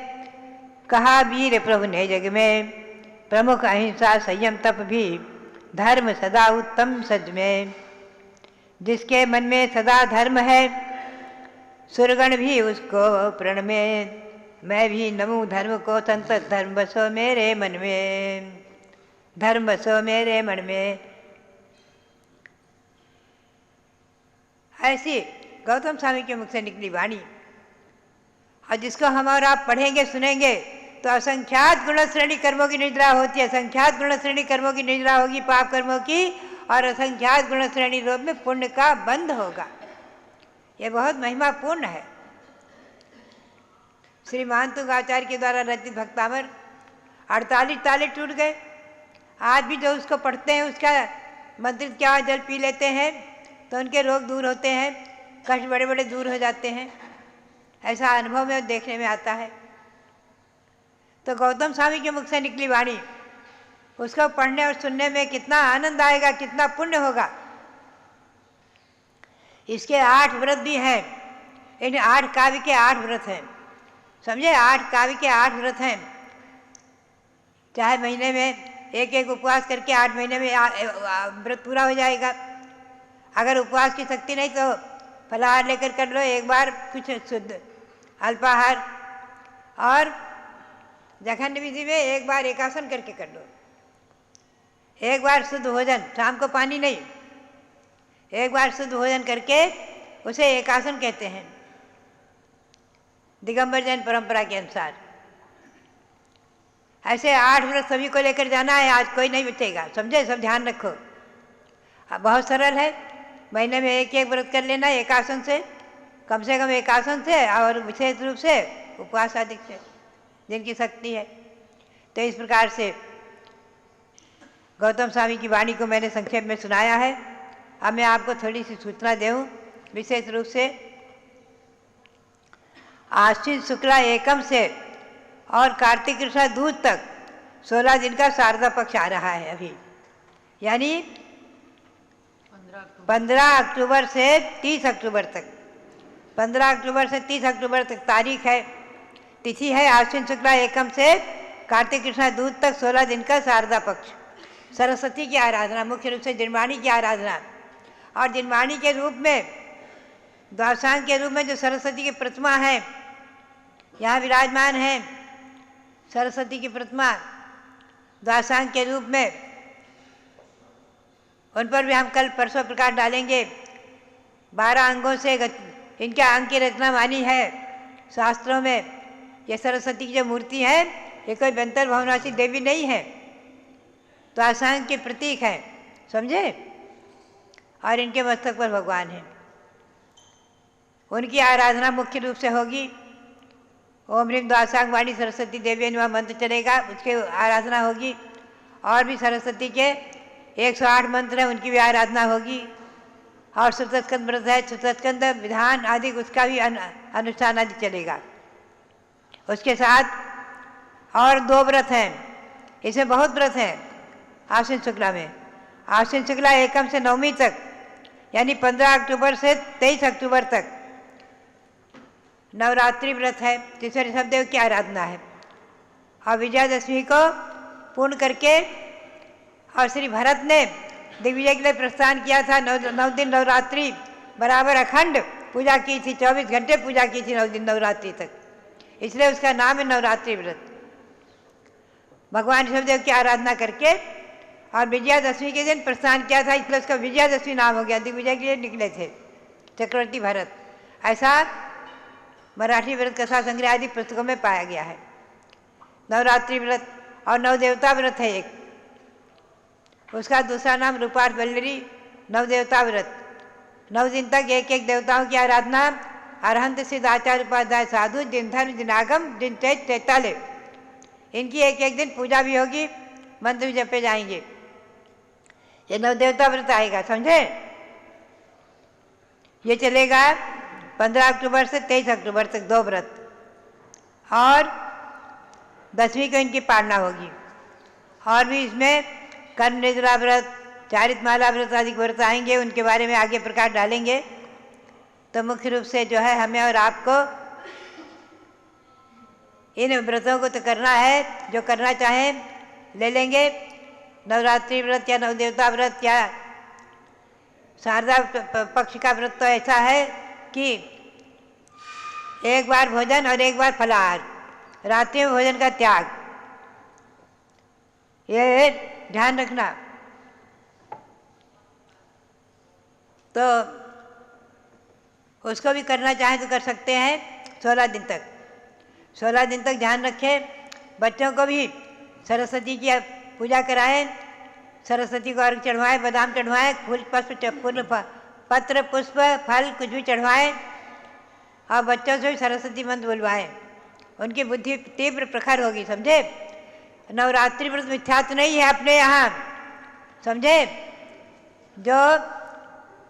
कहा वीर प्रभु ने जग में। प्रमुख अहिंसा संयम तप भी धर्म सदा उत्तम सज में। जिसके मन में सदा धर्म है सुरगण भी उसको प्रणमे। मैं भी नमूँ धर्म को संतत धर्म बसो मेरे मन में। धर्म बसो मेरे मन में। ऐसी गौतम स्वामी के मुख से निकली वाणी, और जिसको हम और आप पढ़ेंगे सुनेंगे तो असंख्यात गुण श्रेणी कर्मों की निद्रा होती है। असंख्यात गुण श्रेणी कर्मों की निद्रा होगी, पाप कर्मों की, और असंख्यात गुण श्रेणी रूप में पुण्य का बंध होगा। ये बहुत महिमापूर्ण है। श्री महंतुंग आचार्य के द्वारा रचित भक्तामर 48 ताले टूट गए। आज भी जो उसको पढ़ते हैं, उसका मंत्रित क्या जल पी लेते हैं तो उनके रोग दूर होते हैं, कष्ट बड़े बड़े दूर हो जाते हैं। ऐसा अनुभव में देखने में आता है। तो गौतम स्वामी के मुख से निकली वाणी, उसको पढ़ने और सुनने में कितना आनंद आएगा, कितना पुण्य होगा। इसके 8 व्रत भी हैं। इन 8 काव्य के 8 व्रत हैं, समझे। 8 काव्य के 8 व्रत हैं। चाहे महीने में एक एक उपवास करके 8 महीने में व्रत पूरा हो जाएगा। अगर उपवास की शक्ति नहीं तो फलाहार लेकर कर लो, एक बार कुछ शुद्ध अल्पाहार, और जखंड विधि में एक बार एकासन करके कर लो। एक बार शुद्ध भोजन, शाम को पानी नहीं, एक बार शुद्ध भोजन करके उसे एकासन कहते हैं दिगंबर जैन परंपरा के अनुसार। ऐसे 8 व्रत सभी को लेकर जाना है। आज कोई नहीं बचेगा, समझे। सब ध्यान रखो। बहुत सरल है। महीने में एक एक व्रत कर लेना एकासन से, कम एकासन से, और विशेष रूप से उपवास आदि से जिनकी शक्ति है। तो इस प्रकार से गौतम स्वामी की वाणी को मैंने संक्षेप में सुनाया है। अब मैं आपको थोड़ी सी सूचना दूँ। विशेष रूप से आश्विन शुक्ला एकम से और कार्तिक कृष्णा दूज तक 16 दिन का शारदा पक्ष आ रहा है अभी, यानी 15 अक्टूबर से 30 अक्टूबर तक। 15 अक्टूबर से 30 अक्टूबर तक तारीख है, तिथि है आश्विन शुक्ला एकम से कार्तिक कृष्णा दूज तक 16 दिन का शारदा पक्ष। सरस्वती की आराधना, मुख्य रूप से जिनवाणी की आराधना, और जिनवाणी के रूप में, द्वादशांग के रूप में जो सरस्वती की प्रतिमा है यहाँ विराजमान है। सरस्वती की प्रतिमा द्वादशांग के रूप में, उन पर भी हम कल परसों प्रकाश डालेंगे। 12 अंगों से इनके अंग की रचना मानी है शास्त्रों में। ये सरस्वती की जो मूर्ति है ये कोई बंतर भवनाशी देवी नहीं है, तो आसान के प्रतीक है, समझे। और इनके मस्तक पर भगवान है। उनकी आराधना मुख्य रूप से होगी। ओम ह्रीम द्वादशांग वाणी सरस्वती देवी नमः मंत्र चलेगा, उसके आराधना होगी। और भी सरस्वती के 108 मंत्र हैं, उनकी भी आराधना होगी। और श्रुतस्कंद व्रत है, श्रुतस्कंद विधान आदि उसका भी अनुष्ठान आदि चलेगा। उसके साथ और 2 व्रत हैं, इसमें बहुत व्रत हैं आश्विन शुक्ला में। आश्विन शुक्ला एकम से 9वीं तक, यानी 15 अक्टूबर से 23 अक्टूबर तक नवरात्रि व्रत है, जिसमें ऋषभदेव की आराधना है। और विजयादशमी को पूर्ण करके, और श्री भरत ने दिग्विजय के लिए प्रस्थान किया था। 9 दिन नवरात्रि बराबर अखंड पूजा की थी, 24 घंटे पूजा की थी 9 दिन नवरात्रि तक, इसलिए उसका नाम है नवरात्रि व्रत। भगवान ऋषभदेव की आराधना करके और विजयादशमी के दिन प्रस्थान किया था, इसलिए उसका विजयादशमी नाम हो गया। दिग्विजय के लिए निकले थे चक्रवर्ती भरत। ऐसा मराठी व्रत कथा संग्रह आदि पुस्तकों में पाया गया है। नवरात्रि व्रत और 9 देवता व्रत है एक, उसका दूसरा नाम रूपार्थ बल्लरी 9 देवता व्रत। 9 दिन तक एक एक देवताओं की आराधना, अरहंत सिद्ध आचार्य उपाध्याय साधु, जिन धर्म जिन आगम जिन चैत चैताले, इनकी एक एक दिन पूजा भी होगी, मंत्र भी जपे जाएंगे। ये 9 देवता व्रत आएगा, समझे। ये चलेगा 15 अक्टूबर से 23 अक्टूबर तक 2 व्रत, और 10वीं को इनकी पालना होगी। और भी इसमें कर्म निद्रा व्रत, चारितमाला व्रत आदि व्रत आएंगे, उनके बारे में आगे प्रकाश डालेंगे। तो मुख्य रूप से जो है हमें और आपको इन व्रतों को तो करना है, जो करना चाहें ले लेंगे, नवरात्रि व्रत या नवदेवता व्रत या शारदा पक्ष का व्रत तो ऐसा है कि एक बार भोजन और एक बार फलाहार, रात्रि में भोजन का त्याग, ये ध्यान रखना। तो उसको भी करना चाहें तो कर सकते हैं 16 दिन तक। 16 दिन तक ध्यान रखें। बच्चों को भी सरस्वती की पूजा कराएं, सरस्वती को अर्घ चढ़वाएं, बादाम चढ़वाएं, फूल पत्र पुष्प फल कुछ भी चढ़वाएं और बच्चों से भी सरस्वती मंत्र बुलवाएं। उनकी बुद्धि तीव्र प्रखर होगी, समझे। नवरात्रि व्रत मिथ्यात्व नहीं है अपने यहाँ, समझे। जो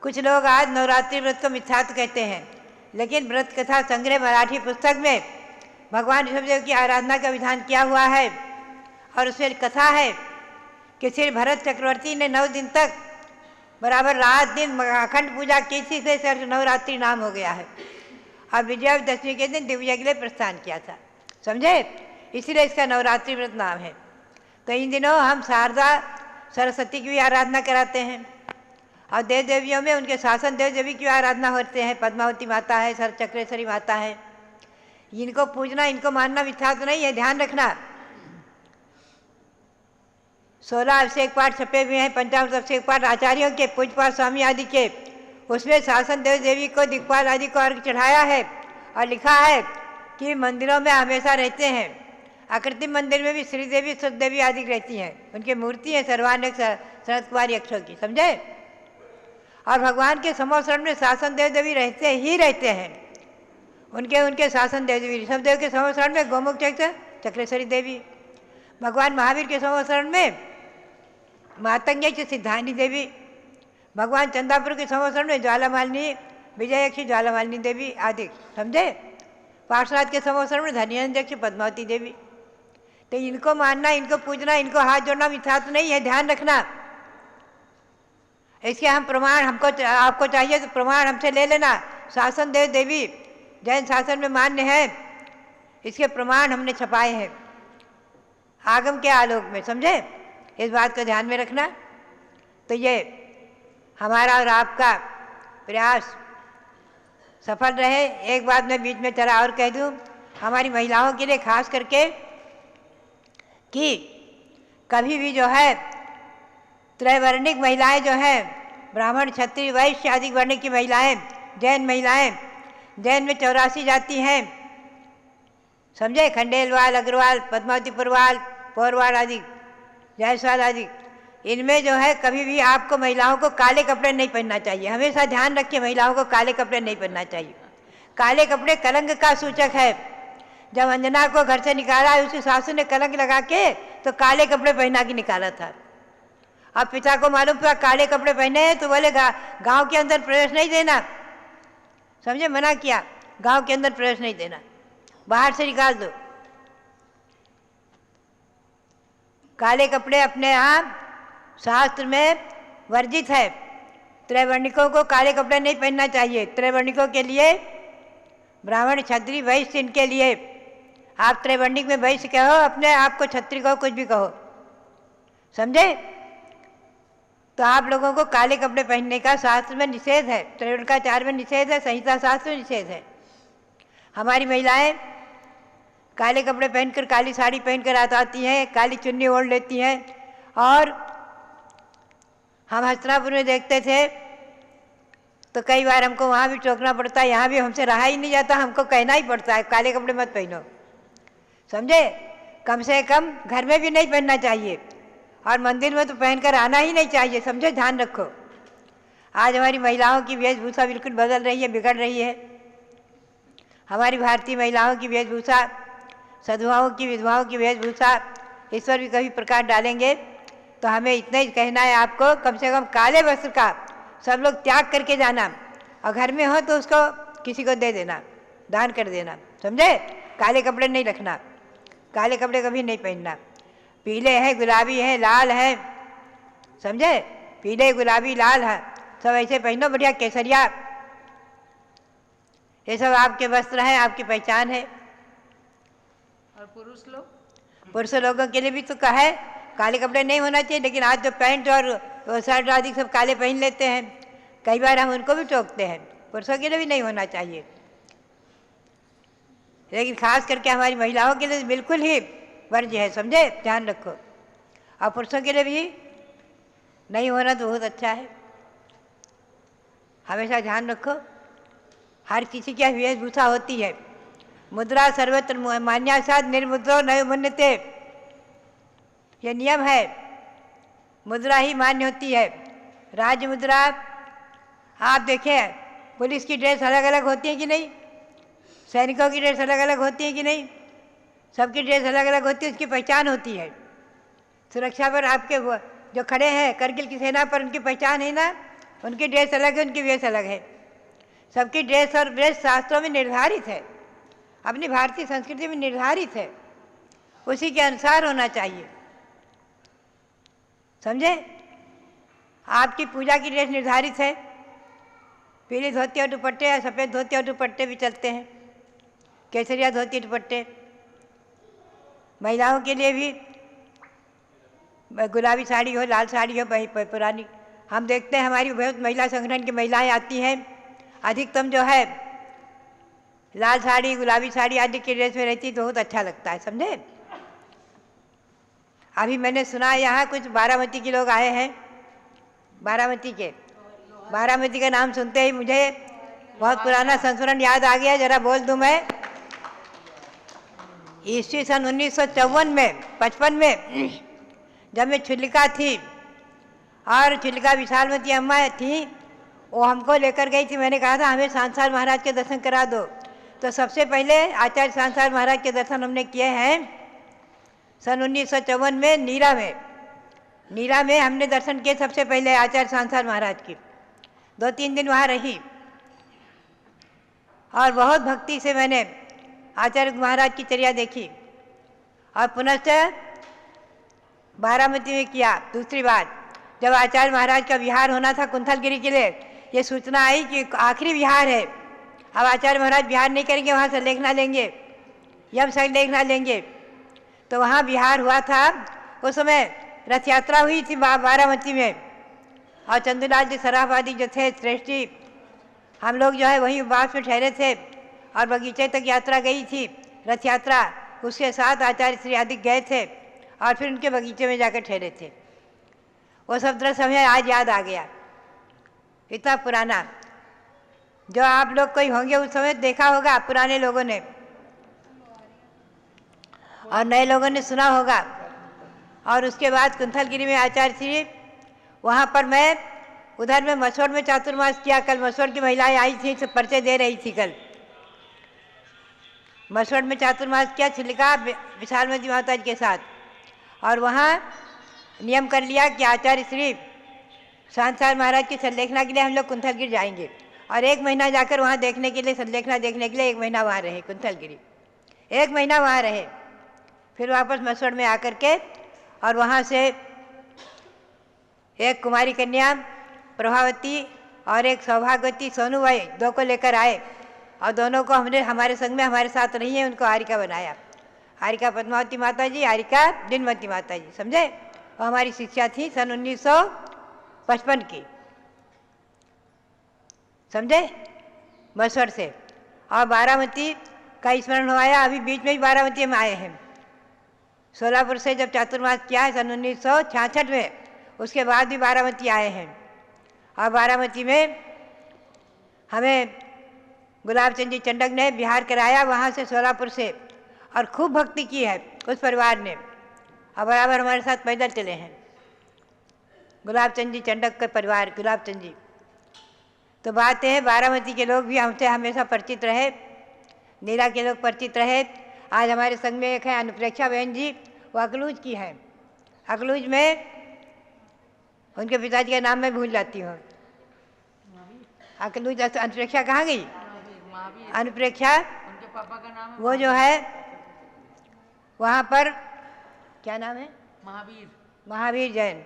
कुछ लोग आज नवरात्रि व्रत को मिथ्यात्व कहते हैं, लेकिन व्रत कथा संग्रह मराठी पुस्तक में भगवान ऋषभदेव की आराधना का विधान किया हुआ है और उसमें कथा है कि श्री भरत चक्रवर्ती ने 9 दिन तक बराबर रात दिन अखंड पूजा की थी, से नवरात्रि नाम हो गया है। और विजयादशमी के दिन दिव्य के लिए प्रस्थान किया था, समझे। इसलिए इसका नवरात्रि व्रत नाम है। तो इन दिनों हम शारदा सरस्वती की भी आराधना कराते हैं और देव देवियों में उनके शासन देव देवी की आराधना होते हैं। पद्मावती माता है, सर चक्रेश्वरी माता है। इनको पूजना, इनको मानना मिथ्यात्व नहीं है, ध्यान रखना। 16 अभिषेक पाठ छपे हुए हैं, पंचामृत अभिषेक पाठ आचार्यों के, पूजपाठ स्वामी आदि के। उसमें शासन देव देवी को, दिक्पाल आदि को अर्घ चढ़ाया है और लिखा है कि मंदिरों में हमेशा रहते हैं। आकृति मंदिर में भी श्रीदेवी सुखदेवी आदि रहती हैं, उनकी मूर्ति है सर्वानेक शरद कुमारी अक्षों की, समझे। और भगवान के समोसरण में शासन देव देवी रहते ही रहते हैं। उनके शासन देव देवी, ऋषभदेव के समोसरण में गोमुख चक्र चक्रेश्वरी देवी, भगवान महावीर के समोसरण में मातंगे की सिद्धानी देवी, भगवान चंदापुर के समोसरण में ज्वालामालिनी विजयक्षी ज्वालामालिनी देवी आदि, समझे। पार्श्वनाथ के समोसरण में धन्यंजक्षी पद्मावती देवी। तो इनको मानना, इनको पूजना, इनको हाथ जोड़ना मिथ्यात्व नहीं है, ध्यान रखना। इसके हम प्रमाण, हमको आपको चाहिए तो प्रमाण हमसे ले लेना। शासन देव देवी जैन शासन में मान्य है, इसके प्रमाण हमने छपाए हैं आगम के आलोक में, समझे। इस बात को ध्यान में रखना। तो ये हमारा और आपका प्रयास सफल रहे। एक बात मैं बीच में जरा और कह दूं, हमारी महिलाओं के लिए खास करके कि कभी भी जो है त्रैवर्णिक महिलाएं जो हैं, ब्राह्मण क्षत्रिय वैश्य आदि वर्ण की महिलाएं, जैन महिलाएं, जैन में 84 जाति हैं, समझे। खंडेलवाल, अग्रवाल, पद्मावती पुरवाल, पौरवाल आदि, जायसवाल आदि, इनमें जो है कभी भी आपको महिलाओं को काले कपड़े नहीं पहनना चाहिए। हमेशा ध्यान रखिए, महिलाओं को काले कपड़े नहीं पहनना चाहिए। काले कपड़े कलंक का सूचक है। जब अंजना को घर से निकाला, उसकी सासू ने कलंक लगा के तो काले कपड़े पहना के निकाला था। अब पिता को मालूम था काले कपड़े पहने हैं, तो बोले गांव के अंदर प्रवेश नहीं देना, समझे, मना किया, गांव के अंदर प्रवेश नहीं देना, बाहर से निकाल दो। काले कपड़े अपने यहाँ शास्त्र में वर्जित है। त्रैवर्णिकों को काले कपड़े नहीं पहनना चाहिए। त्रैवर्णिकों के लिए ब्राह्मण क्षत्रिय वैश्य, इनके लिए आप त्रैवर्णिक में वैश्य कहो, अपने आप को क्षत्रिय कहो, कुछ भी कहो, समझे। तो आप लोगों को काले कपड़े पहनने का शास्त्र में निषेध है, त्रैवर्णिकाचार में निषेध है, संहिता शास्त्र में निषेध है। हमारी महिलाएं काले कपड़े पहनकर, काली साड़ी पहनकर आती हैं, काली चुन्नी ओढ़ लेती हैं। और हम हस्तिनापुर में देखते थे तो कई बार हमको वहाँ भी टोकना पड़ता है, यहाँ भी हमसे रहा ही नहीं जाता, हमको कहना ही पड़ता है काले कपड़े मत पहनो, समझे। कम से कम घर में भी नहीं पहनना चाहिए और मंदिर में तो पहनकर आना ही नहीं चाहिए, समझे, ध्यान रखो। आज हमारी महिलाओं की वेशभूषा बिल्कुल बदल रही है, बिगड़ रही है। हमारी भारतीय महिलाओं की वेशभूषा, सधुआओं की, विधवाओं की वेशभूषा, इस पर भी कभी प्रकाश डालेंगे। तो हमें इतना ही कहना है आपको, कम से कम काले वस्त्र का सब लोग त्याग करके जाना, और घर में हो तो उसको किसी को दे देना, दान कर देना, समझे। काले कपड़े नहीं रखना, काले कपड़े कभी नहीं पहनना। पीले हैं, गुलाबी हैं, लाल हैं, समझे, पीले गुलाबी लाल है, सब ऐसे पहनो, बढ़िया केसरिया, ये सब आपके वस्त्र हैं, आपकी पहचान है। और पुरुष लोग, पुरुष लोगों के लिए भी तो कहा है काले कपड़े नहीं होना चाहिए, लेकिन आज तो पैंट और शर्ट आदि सब काले पहन लेते हैं। कई बार हम उनको भी टोकते हैं। पुरुषों के लिए भी नहीं होना चाहिए, लेकिन खास करके हमारी महिलाओं के लिए बिल्कुल ही वर्ज है, समझे, ध्यान रखो। और पुरुषों के लिए भी नहीं होना तो बहुत अच्छा है। हमेशा ध्यान रखो, हर किसी की वेशभूषा होती है। मुद्रा सर्वत्र मान्या साध निर्मुद्रो न मन्यते, ये नियम है। मुद्रा ही मान्य होती है। राज मुद्रा आप देखें, पुलिस की ड्रेस अलग अलग होती है कि नहीं, सैनिकों की ड्रेस अलग अलग होती है कि नहीं, सबकी ड्रेस अलग अलग होती है, उसकी पहचान होती है। सुरक्षा पर आपके जो खड़े हैं करगिल की सेना पर, उनकी पहचान है ना, उनकी ड्रेस अलग है, उनकी वेश अलग है। सबकी ड्रेस और वेश शास्त्रों में निर्धारित है, अपनी भारतीय संस्कृति में निर्धारित है, उसी के अनुसार होना चाहिए, समझे। आपकी पूजा की ड्रेस निर्धारित है, पीली धोती और दुपट्टे या सफ़ेद धोती और दुपट्टे भी चलते हैं, केसरिया धोती दुपट्टे। महिलाओं के लिए भी गुलाबी साड़ी हो, लाल साड़ी हो, पुरानी। हम देखते हैं हमारी बहुत महिला संगठन की महिलाएं आती हैं, अधिकतम जो है लाल साड़ी, गुलाबी साड़ी आदि की ड्रेस में रहती, तो बहुत अच्छा लगता है, समझे। अभी मैंने सुना यहाँ कुछ बारामती के लोग आए हैं, बारामती का नाम सुनते ही मुझे बहुत पुराना संस्मरण याद आ गया, जरा बोल दूं मैं। ईस्वी सन 1954 में 55 में जब मैं छिलिका थी और छिलिका विशालमती अम्मा थी, वो हमको लेकर गई थी। मैंने कहा था हमें सांसार महाराज के दर्शन करा दो, तो सबसे पहले आचार्य सांसार महाराज के दर्शन हमने किए हैं सन 1954 में नीरा में हमने दर्शन किए सबसे पहले आचार्य सांसार महाराज की। 2-3 दिन वहाँ रही और बहुत भक्ति से मैंने आचार्य महाराज की चर्या देखी। और पुनश्च बारामती में किया। दूसरी बात, जब आचार्य महाराज का विहार होना था कुंथलगिरी के लिए, ये सूचना आई कि आखिरी विहार है, अब आचार्य महाराज विहार नहीं करेंगे, वहाँ से लेखना लेंगे, यम संग लेखना लेंगे। तो वहाँ विहार हुआ था। उस समय रथ यात्रा हुई थी बारामती में, और चंदूलाल जी सराफादी जो थे श्रेष्ठी, हम लोग जो है वहीं उपवास में ठहरे थे और बगीचे तक यात्रा गई थी, रथ यात्रा। उसके साथ आचार्य श्री आदि गए थे और फिर उनके बगीचे में जाकर ठहरे थे। वो सब दृश्य हमें आज याद आ गया, इतना पुराना, जो आप लोग कोई होंगे उस समय देखा होगा पुराने लोगों ने, और नए लोगों ने सुना होगा। और उसके बाद कुंथलगिरी में आचार्य श्री, वहाँ पर मैं उधर में मसोड़ में चातुर्मास किया। कल मसोड़ की महिलाएं आई थी, सब परिचय दे रही थी। कल मसोड़ में चातुर्मास किया छिलिका विशालमती माता जी के साथ, और वहाँ नियम कर लिया कि आचार्य श्री सांसार महाराज की संलेखना के लिए हम लोग कुंथलगिरी जाएंगे। और 1 महीना जाकर वहाँ देखने के लिए, संलेखना देखने के लिए 1 महीना वहाँ रहे कुंथलगिरी, 1 महीना वहाँ रहे। फिर वापस मसोड़ में आकर के, और वहाँ से एक कुमारी कन्या प्रभावती और एक सौभाग्यवती सोनूबाई, 2 को लेकर आए, और दोनों को हमने हमारे संग में हमारे साथ रही है, उनको हारिका बनाया। हारिका पद्मावती माता जी, हारिका दिनवती माता जी, समझे। वो हमारी शिष्या थी सन 1955 की, समझे, मसोड़ से। और बारामती का स्मरण हुआ, अभी बीच में ही बारामती में आए हैं। सोलापुर से जब चातुर्मास किया है सन 1966 में, उसके बाद भी बारामती आए हैं। और बारामती में हमें गुलाब चंद जी चंडक ने बिहार कराया वहाँ से, सोलापुर से, और खूब भक्ति की है उस परिवार ने, और बराबर हमारे साथ पैदल चले हैं। गुलाब चंद जी चंडक का परिवार, गुलाब चंद जी। तो बात है, बारामती के लोग भी हमसे हमेशा परिचित रहे, नीरा के लोग परिचित रहे। आज हमारे संग में एक है अनुप्रेक्षा बहन जी, वो अकलूज की हैं। अकलूज में उनके पिताजी का नाम मैं भूल जाती हूँ। अकलूज अनुप्रेक्षा कहाँ गई? अनुप्रेक्षा, उनके पापा का नाम है वो जो है वहाँ पर क्या नाम है? महावीर जैन,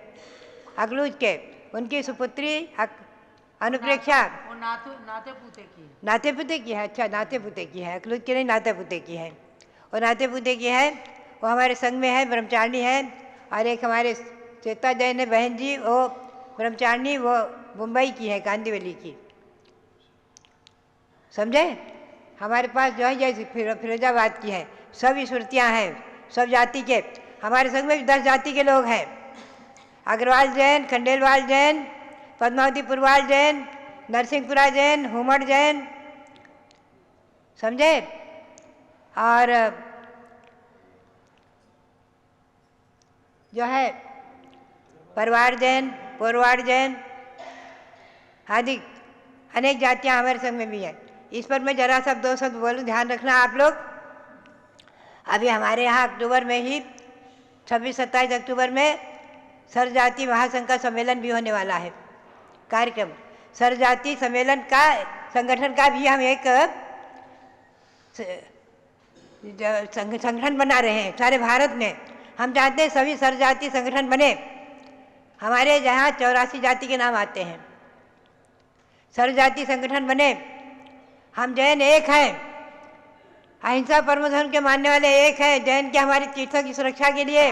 अकलूज के। उनकी सुपुत्री अनुप्रेक्षा वो नाते पुते की है। नाते पुते की है। अच्छा, नाते पुते की है, अकलूज की नहीं, नाते पुते की है। वो नाते पुते की है, वो हमारे संग में है, ब्रह्मचारिणी है, और एक हमारे श्वेता जैन है बहन जी, वो ब्रह्मचारिणी, वो मुंबई की है, कांदीवली की। समझे? हमारे पास जो है ये फिरोजाबाद की है। सब स्मृतियाँ हैं, सब जाति के। हमारे संग में भी 10 जाति के लोग हैं। अग्रवाल जैन, खंडेलवाल जैन, पद्मावती पुरवाल जैन, नरसिंहपुरा जैन, हुमड़ जैन। समझे? और जो है परवार जैन, पोरवाड़ जैन आदि अनेक जातियां हमारे संग में भी हैं। इस पर मैं जरा सा 2 शब्द बोलूँ, ध्यान रखना आप लोग। अभी हमारे यहाँ अक्टूबर में ही 26-27 अक्टूबर में सर्वजातीय महासंघ का सम्मेलन भी होने वाला है। कार्यक्रम सर्वजातीय सम्मेलन का संगठन का भी हम एक संगठन बना रहे हैं सारे भारत में। हम चाहते हैं सभी सर्वजातीय संगठन बने। हमारे यहाँ 84 जाति के नाम आते हैं। सर्वजातीय संगठन बने। हम जैन एक हैं, अहिंसा परम धर्म के मानने वाले एक हैं। जैन के हमारे तीर्थों की सुरक्षा के लिए,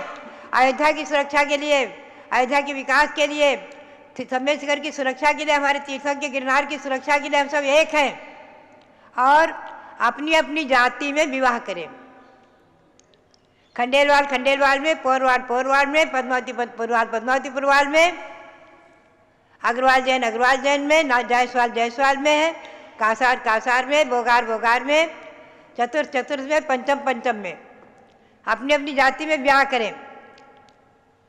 अयोध्या की सुरक्षा के लिए, अयोध्या के विकास के लिए, सम्मेशकर की सुरक्षा के लिए, हमारे तीर्थों के गिरनार की सुरक्षा के लिए हम सब एक हैं। और अपनी अपनी जाति में विवाह करें। खंडेलवाल खंडेलवाल में, पोरवाड़ पोरवाड़ में, पद्मावती पुरवाल पद्मावती पुरवाल में, अग्रवाल जैन अग्रवाल जैन में, जायसवाल जायसवाल में है, कासार कासार में, बोगार बोगार में, चतुर्थ चतुर्थ में, पंचम पंचम में। अपनी अपनी जाति में ब्याह करें।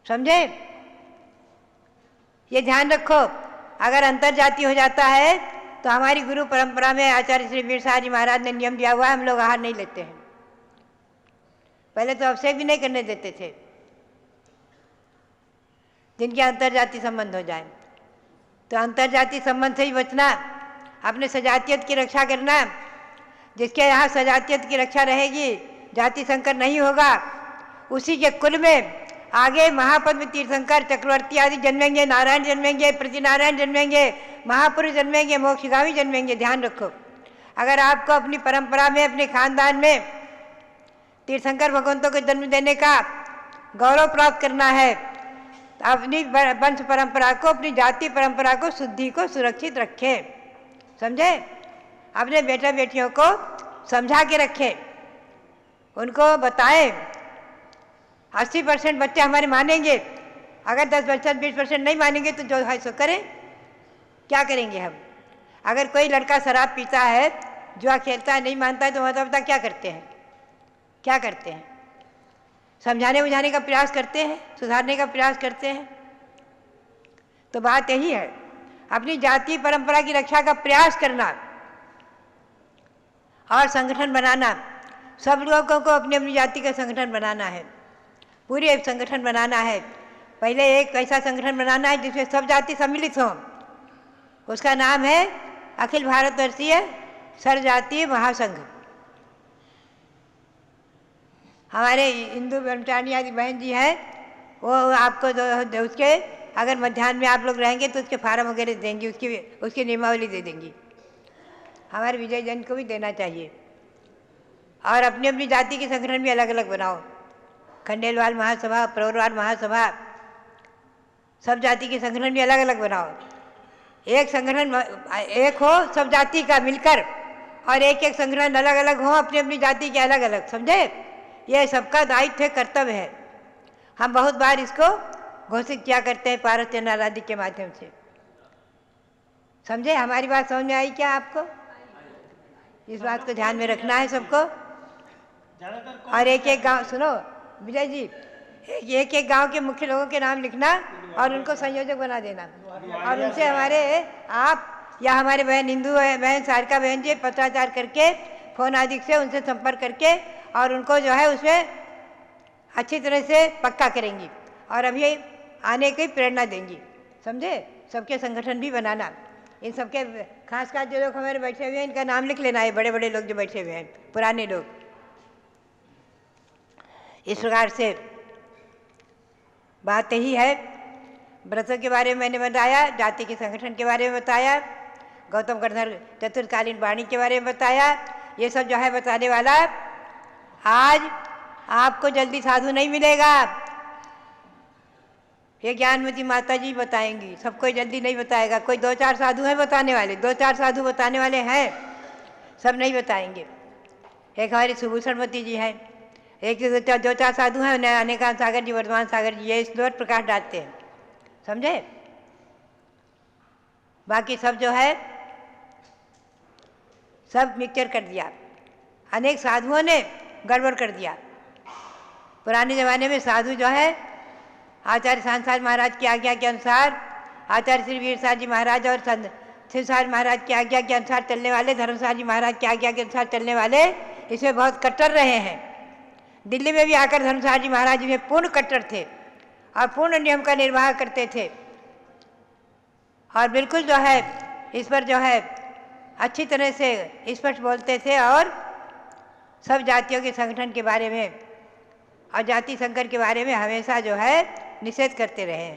समझे? ये ध्यान रखो। अगर अंतर जाति हो जाता है तो हमारी गुरु परंपरा में आचार्य श्री वीर साहब जी महाराज ने नियम दिया हुआ है, हम लोग आहार नहीं लेते हैं। पहले तो अभिषेक भी नहीं करने देते थे जिनके अंतरजातीय संबंध हो जाए। तो अंतरजातीय संबंध से ही बचना, अपने सजातीयत की रक्षा करना। जिसके यहाँ सजातीयत की रक्षा रहेगी, जाति संकर नहीं होगा, उसी के कुल में आगे महापद्म तीर्थंकर चक्रवर्ती आदि जन्मेंगे, नारायण जन्मेंगे, प्रतिनारायण जन्मेंगे, महापुरुष जन्मेंगे, मोक्षगामी जन्मेंगे। ध्यान रखो। अगर आपको अपनी परंपरा में, अपने खानदान में तीर्थंकर भगवंतों को जन्म देने का गौरव प्राप्त करना है, तो अपनी वंश परंपरा को, अपनी जाति परंपरा को, शुद्धि को सुरक्षित रखें। समझे? अपने बेटा बेटियों को समझा के रखें, उनको बताएं। 80% बच्चे हमारे मानेंगे। अगर 10% 20% नहीं मानेंगे तो जो है सो करें। क्या करेंगे हम? अगर कोई लड़का शराब पीता है, जुआ खेलता है, नहीं मानता है, तो माता पिता क्या करते हैं? क्या करते हैं? समझाने बुझाने का प्रयास करते हैं, सुधारने का प्रयास करते हैं। तो बात यही है, अपनी जाति परंपरा की रक्षा का प्रयास करना और संगठन बनाना। सब लोगों को अपनी अपनी जाति का संगठन बनाना है, पूरी एक संगठन बनाना है। पहले एक ऐसा संगठन बनाना है जिसमें सब जाति सम्मिलित हों। उसका नाम है अखिल भारतवर्षीय सर्वजातीय महासंघ। हमारे हिंदू ब्रह्मचारिणी आदि बहन जी हैं, वो आपको उसके अगर मध्याह्न में आप लोग रहेंगे तो उसके फार्म वगैरह देंगी, उसकी नियमावली दे देंगी। हमारे विजय जैन को भी देना चाहिए। और अपनी अपनी जाति के संगठन भी अलग अलग बनाओ। खंडेलवाल महासभा, पोरवाड़ महासभा, सब जाति के संगठन भी अलग अलग बनाओ। एक संगठन एक हो सब जाति का मिलकर, और एक एक संगठन अलग अलग हो अपनी अपनी जाति के अलग अलग। समझे? ये सबका दायित्व है, कर्तव्य है। हम बहुत बार इसको घोषित किया करते हैं पारस चैनल आदि के माध्यम से। समझे? हमारी बात समझ में आई क्या आपको? इस बात को ध्यान में रखना है सबको। और एक एक गांव, सुनो विजय जी, एक एक गांव के मुख्य लोगों के नाम लिखना और उनको संयोजक बना देना। और उनसे हमारे आप या हमारे बहन हिंदू बहन सारिका बहन जी पत्राचार करके, फोन आदि से उनसे संपर्क करके, और उनको जो है उसमें अच्छी तरह से पक्का करेंगी और अभी आने की प्रेरणा देंगी। समझे? सबके संगठन भी बनाना। इन सबके खासकर जो लोग हमारे बैठे हुए हैं, इनका नाम लिख लेना है, बड़े बड़े लोग जो बैठे हुए हैं, पुराने लोग। इस प्रकार से बात यही है। व्रतों के बारे में मैंने बताया, जाति के संगठन के बारे में बताया, गौतम गणधर चतुर्कालीन वाणी के बारे में बताया। ये सब जो है बताने वाला। आज आपको जल्दी साधु नहीं मिलेगा। ये ज्ञानमती माता जी बताएंगी, सब कोई जल्दी नहीं बताएगा। कोई 2-4 साधु हैं बताने वाले, 2-4 साधु बताने वाले हैं, सब नहीं बताएंगे। एक हमारी सुभूषणमती जी हैं, एक 2-4 साधु हैं, अनेकांत सागर जी, वर्धमान सागर जी, ये इस पर प्रकाश डालते हैं, समझे। बाकी सब जो है सब मिक्सचर कर दिया, अनेक साधुओं ने गड़बड़ कर दिया। पुराने ज़माने में साधु जो है आचार्य सांसार महाराज की आज्ञा के अनुसार, आचार्य श्री वीरसार जी महाराज और शिवसार महाराज की आज्ञा के अनुसार चलने वाले, धर्मसार जी महाराज की आज्ञा के अनुसार चलने वाले इसमें बहुत कट्टर रहे हैं। दिल्ली में भी आकर धर्मसार जी महाराज जी में पूर्ण कट्टर थे और पूर्ण नियम का निर्वाह करते थे और बिल्कुल जो है इस पर जो है अच्छी तरह से स्पष्ट बोलते थे और सब जातियों के संगठन के बारे में और जाति संकर के बारे में हमेशा जो है निषेध करते रहे।